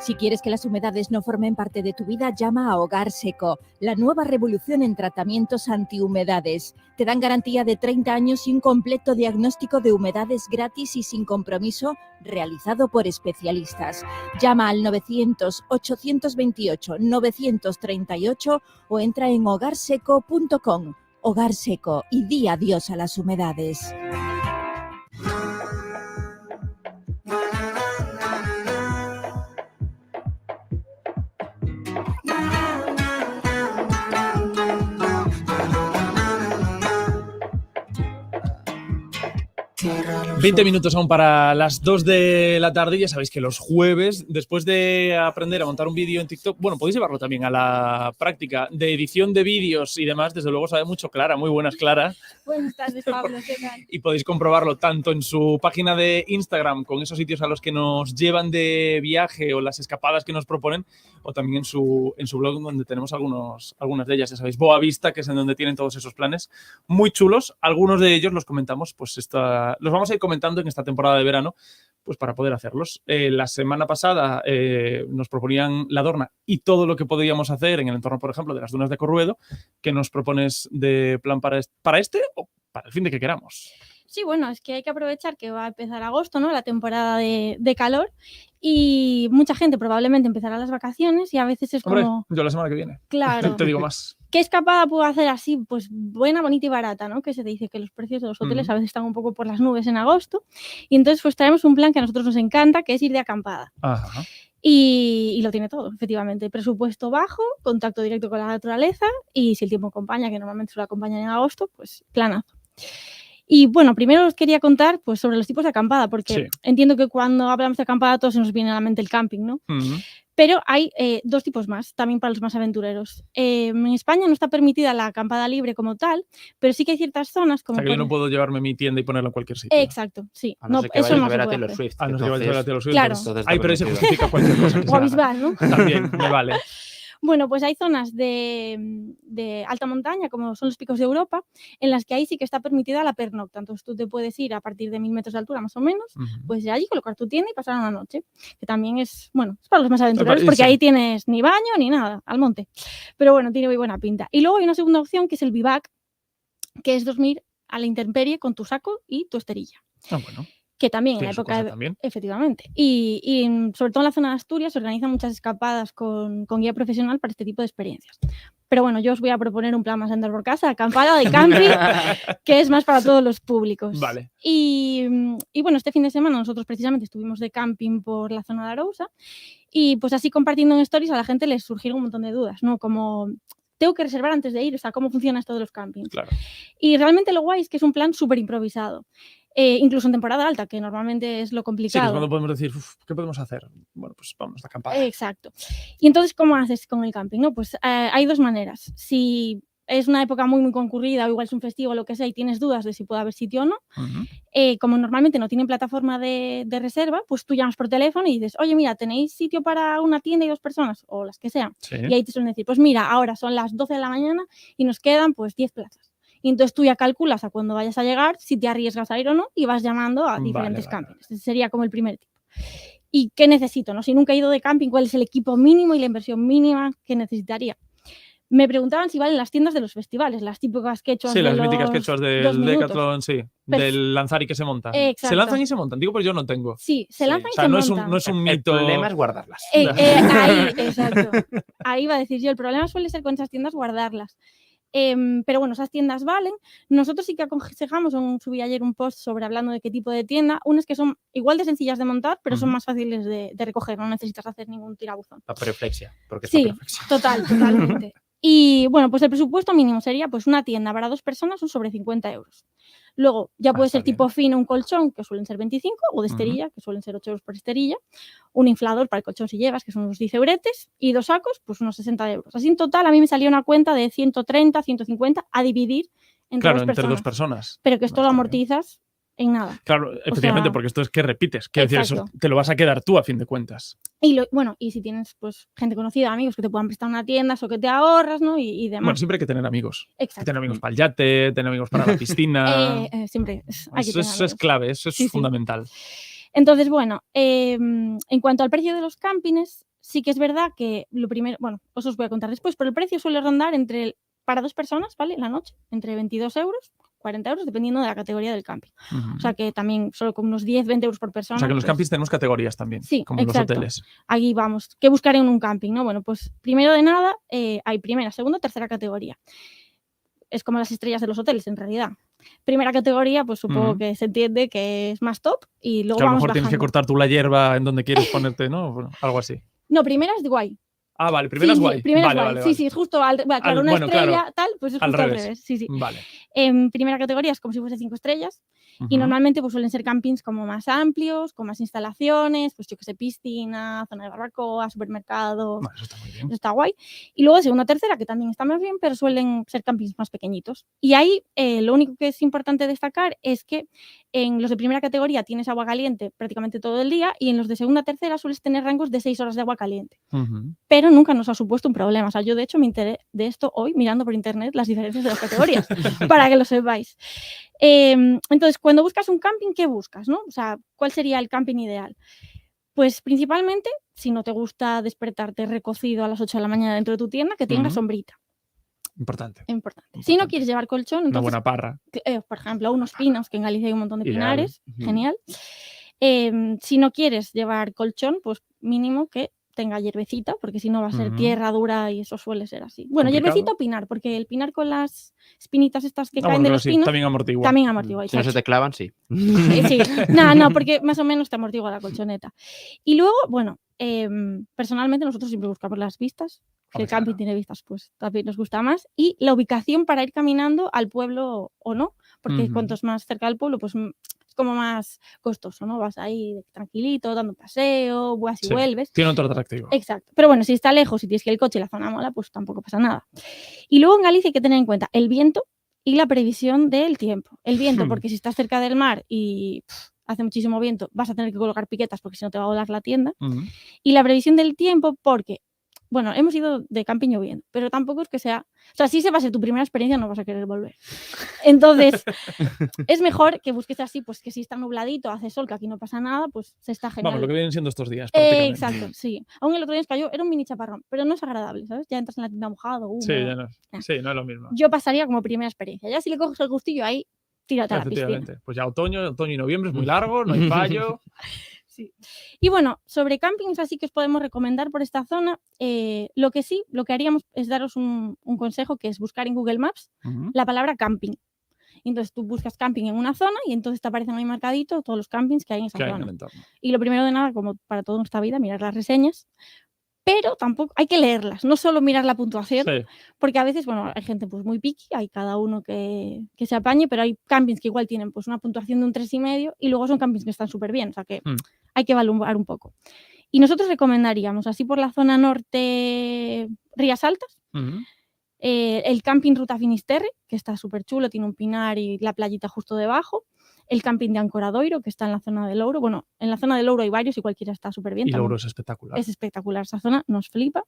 Si quieres que las humedades no formen parte de tu vida, llama a Hogar Seco, la nueva revolución en tratamientos antihumedades. Te dan garantía de 30 años y un completo diagnóstico de humedades gratis y sin compromiso, realizado por especialistas. Llama al 900-828-938 o entra en hogarseco.com. Hogar Seco, y di adiós a las humedades. 20 minutos aún para las 2 de la tarde. Ya sabéis que los jueves, después de aprender a montar un vídeo en TikTok, bueno, podéis llevarlo también a la práctica de edición de vídeos y demás. Desde luego sabe mucho Clara, muy buenas Clara. Buenas tardes, Pablo, ¿qué tal? Y podéis comprobarlo tanto en su página de Instagram, con esos sitios a los que nos llevan de viaje o las escapadas que nos proponen, o también en su blog, donde tenemos algunas de ellas. Ya sabéis, Boa Vista, que es en donde tienen todos esos planes muy chulos. Algunos de ellos los comentamos, pues los vamos a ir comentando en esta temporada de verano, pues para poder hacerlos. La semana pasada nos proponían la Dorna y todo lo que podíamos hacer en el entorno, por ejemplo, de las dunas de Corruedo. ¿Qué nos propones de plan para este o para el fin de que queramos? Sí, bueno, es que hay que aprovechar que va a empezar agosto, ¿no? La temporada de calor, y mucha gente probablemente empezará las vacaciones y a veces es Hombre, como... yo la semana que viene. Claro. Te digo más. ¿Qué escapada puedo hacer así? Pues buena, bonita y barata, ¿no? Que se te dice que los precios de los hoteles a veces están un poco por las nubes en agosto. Y entonces pues traemos un plan que a nosotros nos encanta, que es ir de acampada. Ajá. Y lo tiene todo, efectivamente. Presupuesto bajo, contacto directo con la naturaleza y si el tiempo acompaña, que normalmente suele acompañar en agosto, pues planazo. Y bueno, primero os quería contar pues, sobre los tipos de acampada, porque entiendo que cuando hablamos de acampada todos se nos viene a la mente el camping, ¿no? Pero hay dos tipos más, también para los más aventureros. En España no está permitida la acampada libre como tal, pero sí que hay ciertas zonas como... O sea, que yo no puedo llevarme mi tienda y ponerla en cualquier sitio. Exacto, sí. A no ser que eso vayas no a ver se a puede Taylor hacer. Swift. A no ser que vayas a ver a Taylor Swift. Claro. Ay, pero ahí se justifica cualquier cosa. O a Bisbal, ¿no? También, me vale. Bueno, pues hay zonas de alta montaña, como son los picos de Europa, en las que ahí sí que está permitida la pernocta. Entonces tú te puedes ir a partir de 1000 metros de altura, más o menos, pues de allí colocar tu tienda y pasar una noche, que también es, bueno, es para los más aventureros, porque ahí tienes ni baño ni nada, al monte. Pero bueno, tiene muy buena pinta. Y luego hay una segunda opción, que es el bivac, que es dormir a la intemperie con tu saco y tu esterilla. Ah, bueno. Que también en la época efectivamente, y sobre todo en la zona de Asturias se organizan muchas escapadas con guía profesional para este tipo de experiencias. Pero bueno, yo os voy a proponer un plan más andar por casa, acampada de camping, que es más para todos los públicos. Vale. Y bueno, este fin de semana nosotros precisamente estuvimos de camping por la zona de Arousa y pues así compartiendo en stories a la gente les surgieron un montón de dudas, ¿no? Como... tengo que reservar antes de ir, o sea, cómo funciona esto de los campings. Claro. Y realmente lo guay es que es un plan súper improvisado. Incluso en temporada alta, que normalmente es lo complicado. Sí, que es cuando podemos decir, ¿qué podemos hacer? Bueno, pues vamos a acampar. Exacto. Y entonces, ¿cómo haces con el camping? ¿No? Pues hay dos maneras. Si es una época muy, muy concurrida o igual es un festivo o lo que sea y tienes dudas de si puede haber sitio o no, como normalmente no tienen plataforma de reserva, pues tú llamas por teléfono y dices, oye, mira, ¿tenéis sitio para una tienda y 2 personas? O las que sean. Sí. Y ahí te suelen decir, pues mira, ahora son las 12 de la mañana y nos quedan pues 10 plazas. Y entonces tú ya calculas a cuándo vayas a llegar, si te arriesgas a ir o no, y vas llamando a diferentes campings. Ese sería como el primer tipo. ¿Y qué necesito? ¿No? Si nunca he ido de camping, ¿cuál es el equipo mínimo y la inversión mínima que necesitaría? Me preguntaban si valen las tiendas de los festivales, las típicas quechuas Sí, de las míticas quechuas del Decathlon, sí, del lanzar y que se montan. Exacto. ¿Se lanzan y se montan? Digo, pero yo no tengo. Sí, se lanzan y se montan. No es un mito. El problema es guardarlas. Ahí, exacto. Ahí iba a decir yo, el problema suele ser con esas tiendas guardarlas. Pero bueno, esas tiendas valen. Nosotros sí que aconsejamos, subí ayer un post sobre hablando de qué tipo de tienda, unas que son igual de sencillas de montar, pero son más fáciles de recoger, no necesitas hacer ningún tirabuzón. Paperoflexia, porque sí, totalmente. Y bueno, pues el presupuesto mínimo sería pues una tienda para 2 personas son sobre 50 euros. Luego ya puede ser tipo fino un colchón, que suelen ser 25, o de esterilla, que suelen ser 8 euros por esterilla, un inflador para el colchón si llevas, que son unos 10 euretes, y 2 sacos, pues unos 60 euros. Así en total a mí me salía una cuenta de 130, 150 a dividir entre entre 2 personas. Pero que esto lo amortizas en nada. Claro, efectivamente, porque esto es que repites, quiero decir, eso te lo vas a quedar tú a fin de cuentas. Y y si tienes pues gente conocida, amigos que te puedan prestar una tienda o que te ahorras, ¿no? Y demás. Bueno, siempre hay que tener amigos. Exacto. Hay que tener amigos para el yate, tener amigos para la piscina. Siempre hay que tener Eso es clave, eso es fundamental. Entonces, bueno, en cuanto al precio de los campings, sí que es verdad que lo primero, bueno, os voy a contar después, pero el precio suele rondar para 2 personas, ¿vale? La noche, entre 22 euros, 40 euros, dependiendo de la categoría del camping. O sea que también solo con unos 10, 20 euros por persona. O sea que en los campings tenemos categorías también, como en los hoteles. Aquí vamos. ¿Qué buscar en un camping? ¿No? Bueno, pues primero de nada hay primera, segunda, tercera categoría. Es como las estrellas de los hoteles, en realidad. Primera categoría, pues supongo que se entiende que es más top y luego que a lo vamos mejor bajando. tienes que cortar tú la hierba en donde quieres ponerte, ¿no? Bueno, algo así. No, primera es guay. Ah, vale, primera es guay. Primera Vale, es guay. vale, sí, vale. sí, es justo claro, una bueno, estrella, claro, tal, pues es al justo al revés. revés. Sí, sí. Vale. En primera categoría es como si fuese 5 estrellas. Y normalmente pues suelen ser campings como más amplios, con más instalaciones, pues yo que sé, piscina, zona de barbacoa, supermercado. Bueno, eso está muy bien. Eso está guay. Y luego segunda, tercera, que también está más bien, pero suelen ser campings más pequeñitos. Y ahí lo único que es importante destacar es que en los de primera categoría tienes agua caliente prácticamente todo el día y en los de segunda, tercera sueles tener rangos de 6 horas de agua caliente. Pero nunca nos ha supuesto un problema. O sea, yo de hecho me enteré de esto hoy mirando por internet las diferencias de las categorías, para que lo sepáis. Entonces, cuando buscas un camping, ¿qué buscas, no? O sea, ¿cuál sería el camping ideal? Pues principalmente, si no te gusta despertarte recocido a las 8 de la mañana dentro de tu tienda, que tenga sombrita. Importante. Si no quieres llevar colchón, entonces, Una buena parra. por ejemplo, unos pinos, que en Galicia hay un montón de Ideal. pinares, genial. Si no quieres llevar colchón, pues mínimo que tenga hierbecita, porque si no va a ser tierra dura y eso suele ser así. Bueno, Complicado. hierbecita o pinar, porque el pinar con las espinitas estas que caen Bueno, de claro, los sí, pinos también amortigua. también amortigua. Si no se te clavan, sí. Sí, no, porque más o menos te amortigua la colchoneta. Y luego, bueno, personalmente nosotros siempre buscamos las vistas. Si el camping tiene vistas, pues también nos gusta más. Y la ubicación para ir caminando al pueblo o no, porque cuantos más cerca del pueblo, pues es como más costoso, ¿no? Vas ahí tranquilito, dando paseo, vas y Sí, vuelves. tiene otro atractivo. Exacto. Pero bueno, si está lejos y tienes que ir el coche y la zona mola, pues tampoco pasa nada. Y luego en Galicia hay que tener en cuenta el viento y la previsión del tiempo. El viento, porque si estás cerca del mar y hace muchísimo viento, vas a tener que colocar piquetas porque si no te va a volar la tienda. Y la previsión del tiempo porque, bueno, hemos ido de camping lloviendo, pero tampoco es que sea... O sea, si se va a ser tu primera experiencia, no vas a querer volver. Entonces, es mejor que busques así, pues que si está nubladito, hace sol, que aquí no pasa nada, pues se está genial. Vamos, lo que vienen siendo estos días, prácticamente. Exacto, sí. Aún el otro día nos cayó, era un mini chaparrón, pero no es agradable, ¿sabes? Ya entras en la tienda mojado. Sí, ya no, sí, no es lo mismo. Yo pasaría como primera experiencia. Ya si le coges el gustillo ahí, tírate a la piscina. Efectivamente. Pues ya otoño y noviembre es muy largo, no hay fallo. Sí. Y bueno, sobre campings así que os podemos recomendar por esta zona, lo que haríamos es daros un consejo, que es buscar en Google Maps la palabra camping. Entonces tú buscas camping en una zona y entonces te aparecen ahí marcaditos todos los campings que hay en esa zona. Y lo primero de nada, como para todo en esta vida, mirar las reseñas. Pero tampoco hay que leerlas, no solo mirar la puntuación, porque a veces, bueno, hay gente pues muy picky, hay cada uno que se apañe, pero hay campings que igual tienen pues una puntuación de un 3,5 y luego son campings que están súper bien, o sea que hay que evaluar un poco. Y nosotros recomendaríamos, así por la zona norte, Rías Altas, el camping Ruta Finisterre, que está súper chulo, tiene un pinar y la playita justo debajo. El camping de Ancoradoiro, que está en la zona de Louro. Bueno, en la zona de Louro hay varios y cualquiera está súper bien. Y Louro es espectacular. Es espectacular esa zona, nos flipa.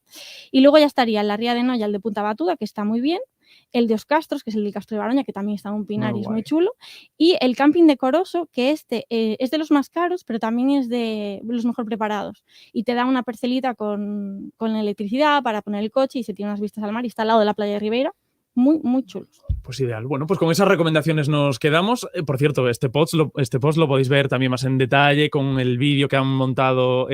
Y luego ya estaría la Ría de Noia, el de Punta Batuda, que está muy bien. El de Os Castros, que es el del Castro de Baroña, que también está en un pinar y es muy chulo. Y el camping de Coroso, que es de los más caros, pero también es de los mejor preparados. Y te da una parcelita con electricidad para poner el coche y se tiene unas vistas al mar y está al lado de la playa de Ribeira. Muy, muy chulos. Pues ideal. Bueno, pues con esas recomendaciones nos quedamos. Por cierto, este post lo podéis ver también más en detalle con el vídeo que han montado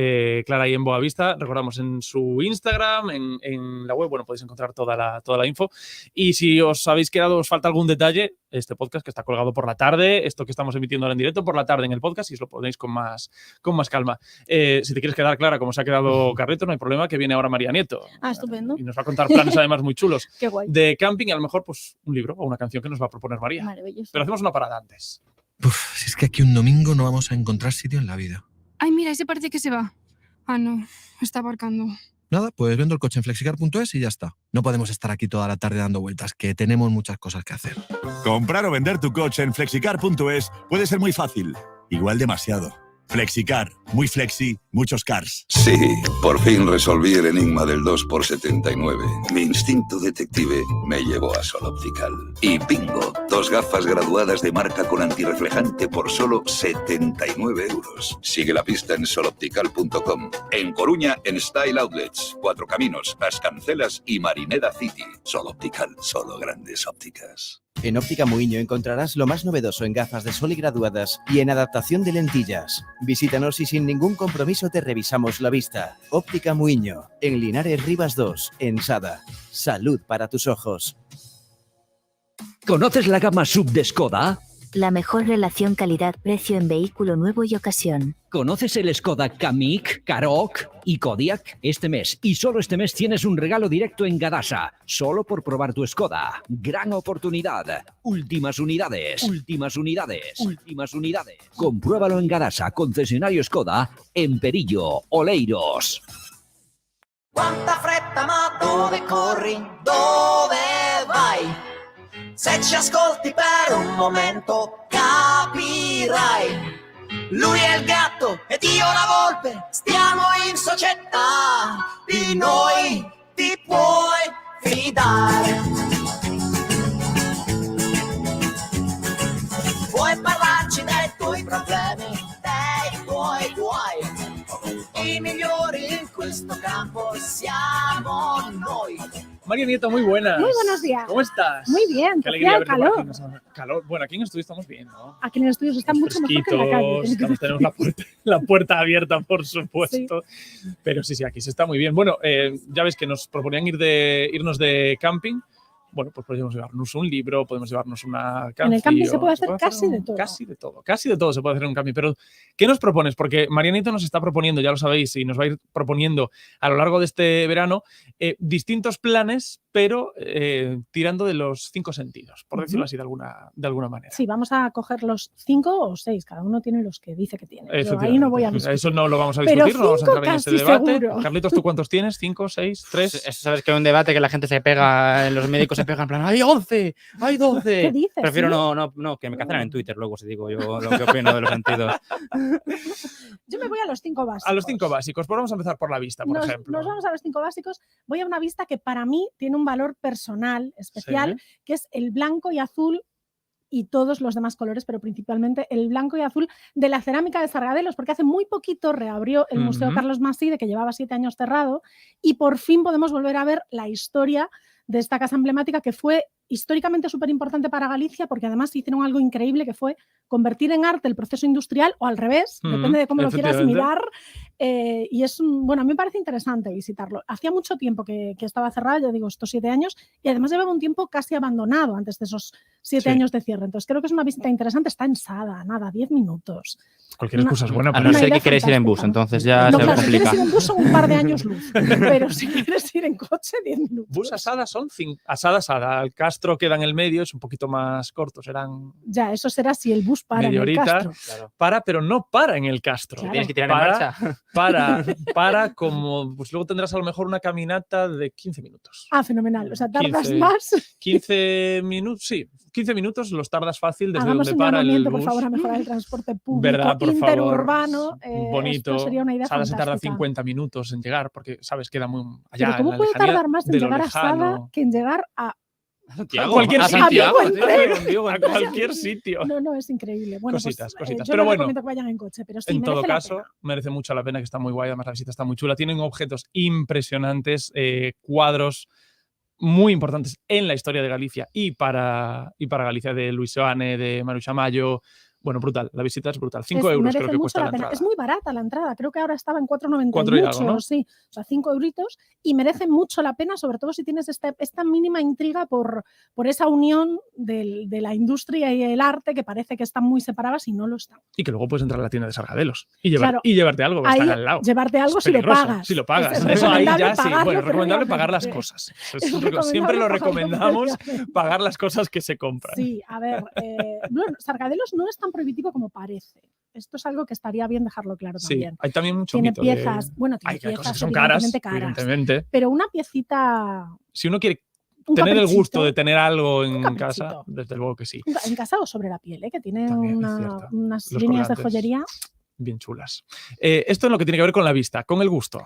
Clara y en Boavista. Recordamos en su Instagram, en la web, bueno, podéis encontrar toda la info. Y si os habéis quedado, os falta algún detalle, este podcast que está colgado por la tarde, esto que estamos emitiendo ahora en directo por la tarde en el podcast, y os lo ponéis con más calma. Si te quieres quedar, Clara, como se ha quedado Carreto, no hay problema, que viene ahora María Nieto. Ah, estupendo. Y nos va a contar planes además muy chulos. Qué guay. De camping y a lo mejor pues un libro o una canción que nos va a proponer María. Maravilloso. Pero hacemos una parada antes. Si es que aquí un domingo no vamos a encontrar sitio en la vida. Ay, mira, ese parece que se va. Ah, no, está aparcando. Nada, pues vendo el coche en flexicar.es y ya está. No podemos estar aquí toda la tarde dando vueltas, que tenemos muchas cosas que hacer. Comprar o vender tu coche en flexicar.es puede ser muy fácil, igual demasiado. Flexicar, muy flexi, muchos cars. Sí, por fin resolví el enigma del 2x79. Mi instinto detective me llevó a Sol Optical. Y bingo, 2 gafas graduadas de marca con antirreflejante por solo 79 euros. Sigue la pista en soloptical.com. En Coruña, en Style Outlets, 4 Caminos, As Cancelas y Marineda City. Sol Optical, solo grandes ópticas. En Óptica Muiño encontrarás lo más novedoso en gafas de sol y graduadas y en adaptación de lentillas. Visítanos y sin ningún compromiso te revisamos la vista. Óptica Muiño, en Linares Rivas 2, en Sada. Salud para tus ojos. ¿Conoces la gama SUV de Skoda? la mejor relación calidad-precio en vehículo nuevo y ocasión. ¿Conoces el Skoda Kamiq, Karoq y Kodiaq? Este mes, y solo este mes, tienes un regalo directo en Gadasa. Solo por probar tu Skoda. Gran oportunidad. Últimas unidades. Últimas unidades. Últimas unidades. Compruébalo en Gadasa, concesionario Skoda, en Perillo, Oleiros. Quanta fretta, ma dove corri? Dove vai? Se ci ascolti per un momento capirai. Lui è il gatto ed io la volpe, stiamo in società, di noi ti puoi fidare. Puoi parlarci dei tuoi problemi, dei tuoi guai. I migliori in questo campo siamo noi. María Nieto, muy buenas. Muy buenos días. ¿Cómo estás? Muy bien, Qué alegría verte por calor. aquí. Calor. Bueno, aquí en el estudio estamos bien, ¿no? Aquí en el estudio está mucho mejor que en la calle. Tenemos la puerta abierta, por supuesto. Sí. Pero sí, aquí se está muy bien. Bueno, ya ves que nos proponían irnos de camping. Bueno, pues podemos llevarnos un libro, podemos llevarnos una canción. En el camping se puede hacer casi de todo. Casi de todo se puede hacer en un camping. Pero, ¿qué nos propones? Porque Marianito nos está proponiendo, ya lo sabéis, y nos va a ir proponiendo a lo largo de este verano distintos planes, pero tirando de los 5 sentidos, por decirlo así de alguna manera. Sí, vamos a coger los 5 o 6, cada uno tiene los que dice que tiene. Yo ahí no voy a discutir. Eso no lo vamos a discutir, no vamos a entrar en ese debate. Seguro. Carlitos, ¿tú cuántos tienes? ¿5, 6, 3? Eso sabes que es un debate que la gente se pega, los médicos se pegan en plan, ¡hay 11! ¡Hay 12! ¿Qué dices? Prefiero no, que me cancelan en Twitter luego si digo yo lo que opino de los sentidos. Yo me voy a los 5 básicos. A los 5 básicos. Pues vamos a empezar por la vista, por ejemplo. Nos vamos a los 5 básicos. Voy a una vista que para mí tiene un valor personal, especial, sí, que es el blanco y azul y todos los demás colores, pero principalmente el blanco y azul de la cerámica de Sargadelos, porque hace muy poquito reabrió el Museo Carlos Masí, de que llevaba 7 años cerrado, y por fin podemos volver a ver la historia de esta casa emblemática que fue históricamente súper importante para Galicia, porque además hicieron algo increíble que fue convertir en arte el proceso industrial, o al revés, depende de cómo lo quieras mirar, y es bueno, a mí me parece interesante visitarlo. Hacía mucho tiempo que estaba cerrado, ya digo, estos 7 años, y además llevaba un tiempo casi abandonado antes de esos 7 años de cierre. Entonces creo que es una visita interesante, está en Sada, nada, 10 minutos. Cualquier excusa es buena. A no ser que queréis ir en bus, entonces ya se claro, complica. Si quieres ir en bus son un par de años luz, pero si quieres ir en coche, 10 minutos. Bus a Sada son Sada. El Castro queda en el medio, es un poquito más corto, serán... Ya, eso será si el bus para en el Castro. Claro. Pero no para en el Castro. Claro. Tienes que tirar en marcha. Para como... Pues luego tendrás a lo mejor una caminata de 15 minutos. Ah, fenomenal. O sea, tardas más. 15 minutos, sí. 15 minutos los tardas fácil desde Hagamos donde para el bus. Por favor, a mejorar el transporte público, ¿verdad? Por interurbano. Bonito. Esto sería una idea Sada se tarda fantástica. 50 minutos en llegar, porque, ¿sabes? Queda muy allá. Pero ¿cómo puede tardar más en llegar a Sada que en llegar a Santiago, cualquier sitio, a cualquier sitio. No, es increíble. Bueno, cositas. Yo pero no bueno, recomiendo que vayan en coche, pero sí, en todo merece caso, la pena. merece mucho la pena, que está muy guay. Además, la visita está muy chula. Tienen objetos impresionantes, cuadros muy importantes en la historia de Galicia y para Galicia, de Luis Seoane, de Maruxa Mayo. Bueno, brutal, la visita es brutal. 5 euros creo que cuesta la entrada. Es muy barata la entrada, creo que ahora estaba en 4,90 4 y algo, ¿no? Sí, o sea, 5 euritos, y merece mucho la pena, sobre todo si tienes esta mínima intriga por esa unión de la industria y el arte, que parece que están muy separadas y no lo están. Y que luego puedes entrar a la tienda de Sargadelos y llevarte algo, que ahí, están al lado. Llevarte algo es si lo pagas. Si lo pagas. Es Eso ahí ya sí. pagarlo, Bueno, es recomendable pero pagar las cosas. Siempre lo recomendamos, pagar las cosas que se compran. Sí, a ver, bueno, Sargadelos no es tan prohibitivo como parece. Esto es algo que estaría bien dejarlo claro también. Sí, hay también mucho tiene mito piezas, tiene piezas cosas que son caras, evidentemente. Pero una piecita... Si uno quiere un tener el caprichito, gusto de tener algo en casa, desde luego que sí. En casa o sobre la piel, que tiene unas Los líneas de colgantes joyería. Bien chulas. Esto es lo que tiene que ver con la vista, con el gusto.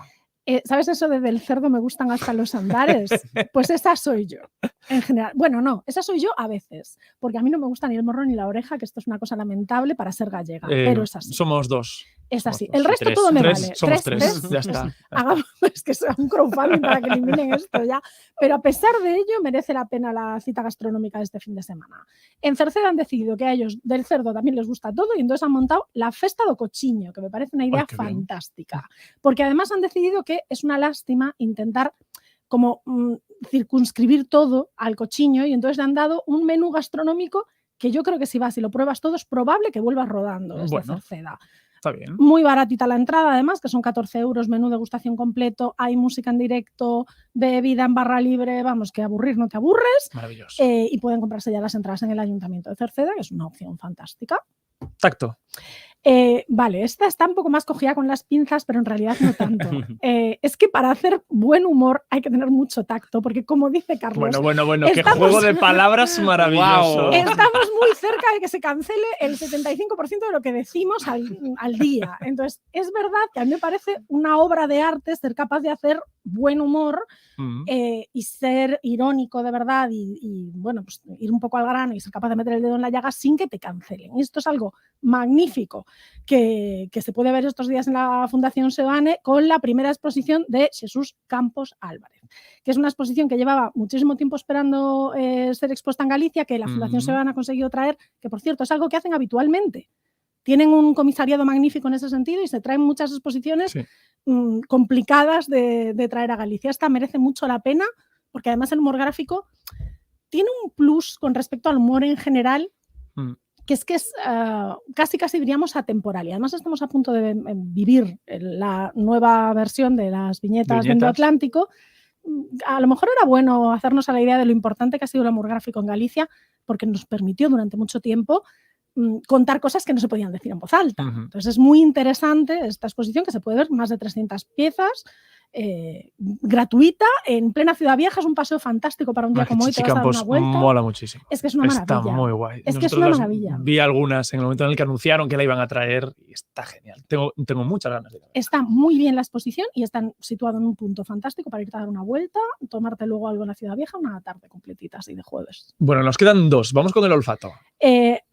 ¿Sabes eso de del cerdo me gustan hasta los andares? Pues esa soy yo, en general. Bueno, no, esa soy yo a veces, porque a mí no me gusta ni el morro ni la oreja, que esto es una cosa lamentable para ser gallega, pero es así. Somos 2. Es así. El resto todo me vale. Somos 3. Ya está. Hagamos que sea un crowdfunding para que eliminen esto ya. Pero a pesar de ello, merece la pena la cita gastronómica de este fin de semana. En Cerceda han decidido que a ellos del cerdo también les gusta todo, y entonces han montado la Festa do Cochiño, que me parece una idea fantástica. Porque además han decidido que es una lástima intentar como circunscribir todo al cochiño, y entonces le han dado un menú gastronómico que yo creo que si vas y lo pruebas todo, es probable que vuelvas rodando desde Bueno. Cerceda. Está bien. Muy baratita la entrada, además, que son 14 euros, menú degustación completo, hay música en directo, bebida en barra libre, vamos, que aburrir no te aburres. Maravilloso. Y pueden comprarse ya las entradas en el Ayuntamiento de Cerceda, que es una opción fantástica. Tacto. Vale, esta está un poco más cogida con las pinzas, pero en realidad no tanto. Es que para hacer buen humor hay que tener mucho tacto, porque como dice Carlos... Bueno, qué juego de palabras maravilloso. Estamos muy cerca de que se cancele el 75% de lo que decimos al día. Entonces, es verdad que a mí me parece una obra de arte ser capaz de hacer buen humor y ser irónico de verdad y bueno, pues ir un poco al grano y ser capaz de meter el dedo en la llaga sin que te cancelen. Y esto es algo magnífico que se puede ver estos días en la Fundación Seoane con la primera exposición de Jesús Campos Álvarez, que es una exposición que llevaba muchísimo tiempo esperando ser expuesta en Galicia, que la Fundación Seoane ha conseguido traer, que por cierto es algo que hacen habitualmente. Tienen un comisariado magnífico en ese sentido y se traen muchas exposiciones complicadas de traer a Galicia. Esta merece mucho la pena porque además el humor gráfico tiene un plus con respecto al humor en general, que es casi diríamos atemporal. Y además estamos a punto de vivir la nueva versión de las viñetas de Atlántico. A lo mejor era bueno hacernos a la idea de lo importante que ha sido el humor gráfico en Galicia, porque nos permitió durante mucho tiempo contar cosas que no se podían decir en voz alta. Entonces es muy interesante esta exposición, que se puede ver más de 300 piezas, gratuita, en plena Ciudad Vieja. Es un paseo fantástico para un día como hoy, te vas a dar una vuelta. Mola muchísimo. Es que es una maravilla. Está muy guay. Es que es una maravilla. Vi algunas en el momento en el que anunciaron que la iban a traer y está genial. Tengo muchas ganas de verla. Está muy bien la exposición y está situado en un punto fantástico para irte a dar una vuelta, tomarte luego algo en la Ciudad Vieja, una tarde completita así de jueves. Bueno, nos quedan dos. Vamos con el olfato.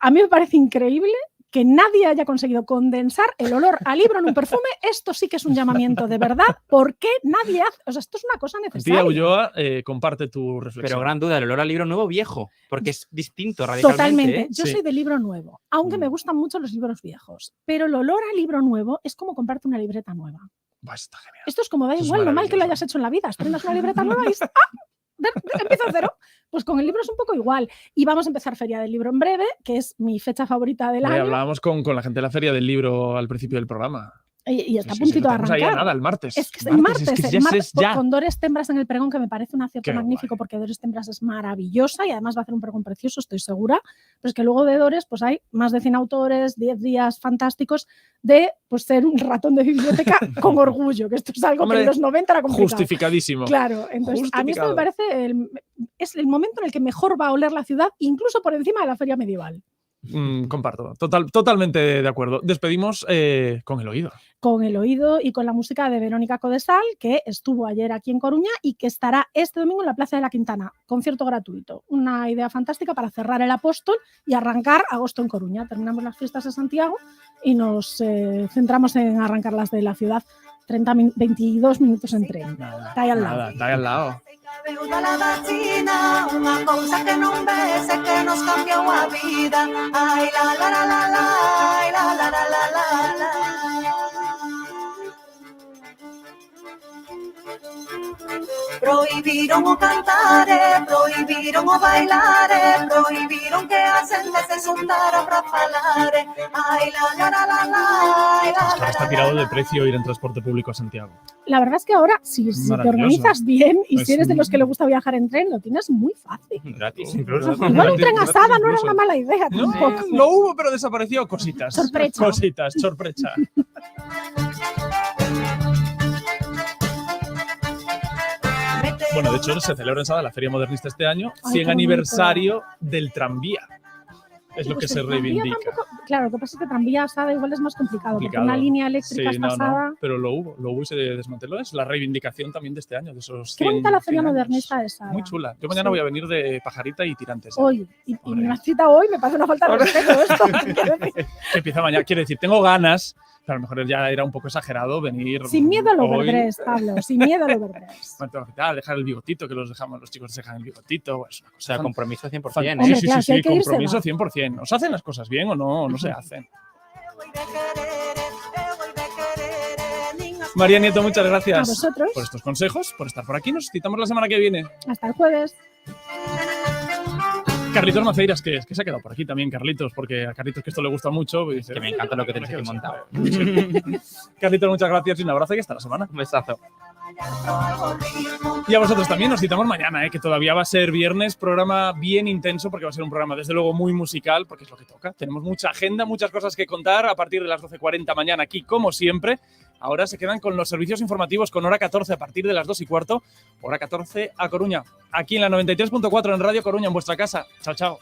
A mí me parece increíble que nadie haya conseguido condensar el olor a libro en un perfume. Esto sí que es un llamamiento de verdad. ¿Por qué nadie hace? O sea, esto es una cosa necesaria. Tía Ulloa, comparte tu reflexión. Pero gran duda, el olor a libro nuevo viejo, porque es distinto radicalmente. Totalmente. Yo soy de libro nuevo, aunque me gustan mucho los libros viejos. Pero el olor a libro nuevo es como comprarte una libreta nueva. Está genial. Esto es como, da igual, lo mal que lo hayas hecho en la vida. Estrenas una libreta nueva y empiezo a cero. Pues con el libro es un poco igual. Y vamos a empezar Feria del Libro en breve, que es mi fecha favorita del año. Hablábamos con la gente de la Feria del Libro al principio del programa. Y está a puntito de arrancar. Ahí a nada, el martes. Es que el martes, es que ya. Con Dores Tembras en el pregón, que me parece un acierto magnífico, porque Dores Tembras es maravillosa y además va a hacer un pregón precioso, estoy segura. Pero es que luego de Dores pues hay más de 100 autores, 10 días fantásticos de pues, ser un ratón de biblioteca con orgullo, que esto es algo que en los 90 era complicado. Justificadísimo. Claro, entonces a mí esto me parece es el momento en el que mejor va a oler la ciudad, incluso por encima de la feria medieval. Comparto, totalmente de acuerdo. Despedimos con el oído. Con el oído y con la música de Verónica Codesal, que estuvo ayer aquí en Coruña y que estará este domingo en la Plaza de la Quintana. Concierto gratuito. Una idea fantástica para cerrar el Apóstol y arrancar agosto en Coruña. Terminamos las fiestas de Santiago y nos centramos en arrancar las de la ciudad. 22 minutos en tren. Está ahí al lado. Está ahí al lado. Venuda la vacina, unha cousa que non ves e que nos cambiou a vida. Ai, la, la, la, la, la, ai, la, la, la, la, la, la. Prohibiron o cantare, prohibiron o bailare, prohibiron que a xente se xuntara pra falare. Ai, la, la, la, la, la, ai, la, la, Está tirado de precio ir en transporte público a Santiago. La verdad es que ahora, si te organizas bien y si eres de los que le gusta viajar en tren, lo tienes muy fácil. Gratis, incluso. Igual un tren asada no era una mala idea tampoco. No hubo, pero desapareció. Cositas. Sorpresa. Cositas, sorpresa. Bueno, de hecho, se celebra en Sada la Feria Modernista este año, 100 aniversario del tranvía. Es lo que se reivindica. Claro, lo que pasa es que tranvía asada igual es más complicado, porque una línea eléctrica está asada. No, pero lo hubo y se desmanteló. Es la reivindicación también de este año, de esos 100 Qué bonita la Feria 100 años. Modernista de Sada. Muy chula. Yo mañana voy a venir de pajarita y tirantes. Hoy, y una cita hoy me parece una falta de respeto esto. Que empieza mañana. Quiero decir, tengo ganas, pero a lo mejor ya era un poco exagerado venir. Sin miedo a lo hoy. verdrés, Pablo, sin miedo a lo verdrés. Dejar el bigotito, que los chicos dejan el bigotito. Pues una cosa. O sea, compromiso 100%. Hombre, Sí, claro, sí, compromiso 100%. ¿Os hacen las cosas bien o no se hacen? María Nieto, muchas gracias A vosotros. por estos consejos, por estar por aquí. Nos citamos la semana que viene. Hasta el jueves. Carlitos Maceiras, que se ha quedado por aquí también, Carlitos, porque a Carlitos que esto le gusta mucho. Pues dice, Que me encanta lo que tenéis aquí montado. Carlitos, muchas gracias y un abrazo y hasta la semana. Un besazo. Y a vosotros también, nos citamos mañana, que todavía va a ser viernes, programa bien intenso, porque va a ser un programa desde luego muy musical, porque es lo que toca. Tenemos mucha agenda, muchas cosas que contar a partir de las 12:40 mañana aquí, como siempre. Ahora se quedan con los servicios informativos con hora 14 a partir de las 2:15, hora 14 a Coruña. Aquí en la 93.4 en Radio Coruña, en vuestra casa. Chao, chao.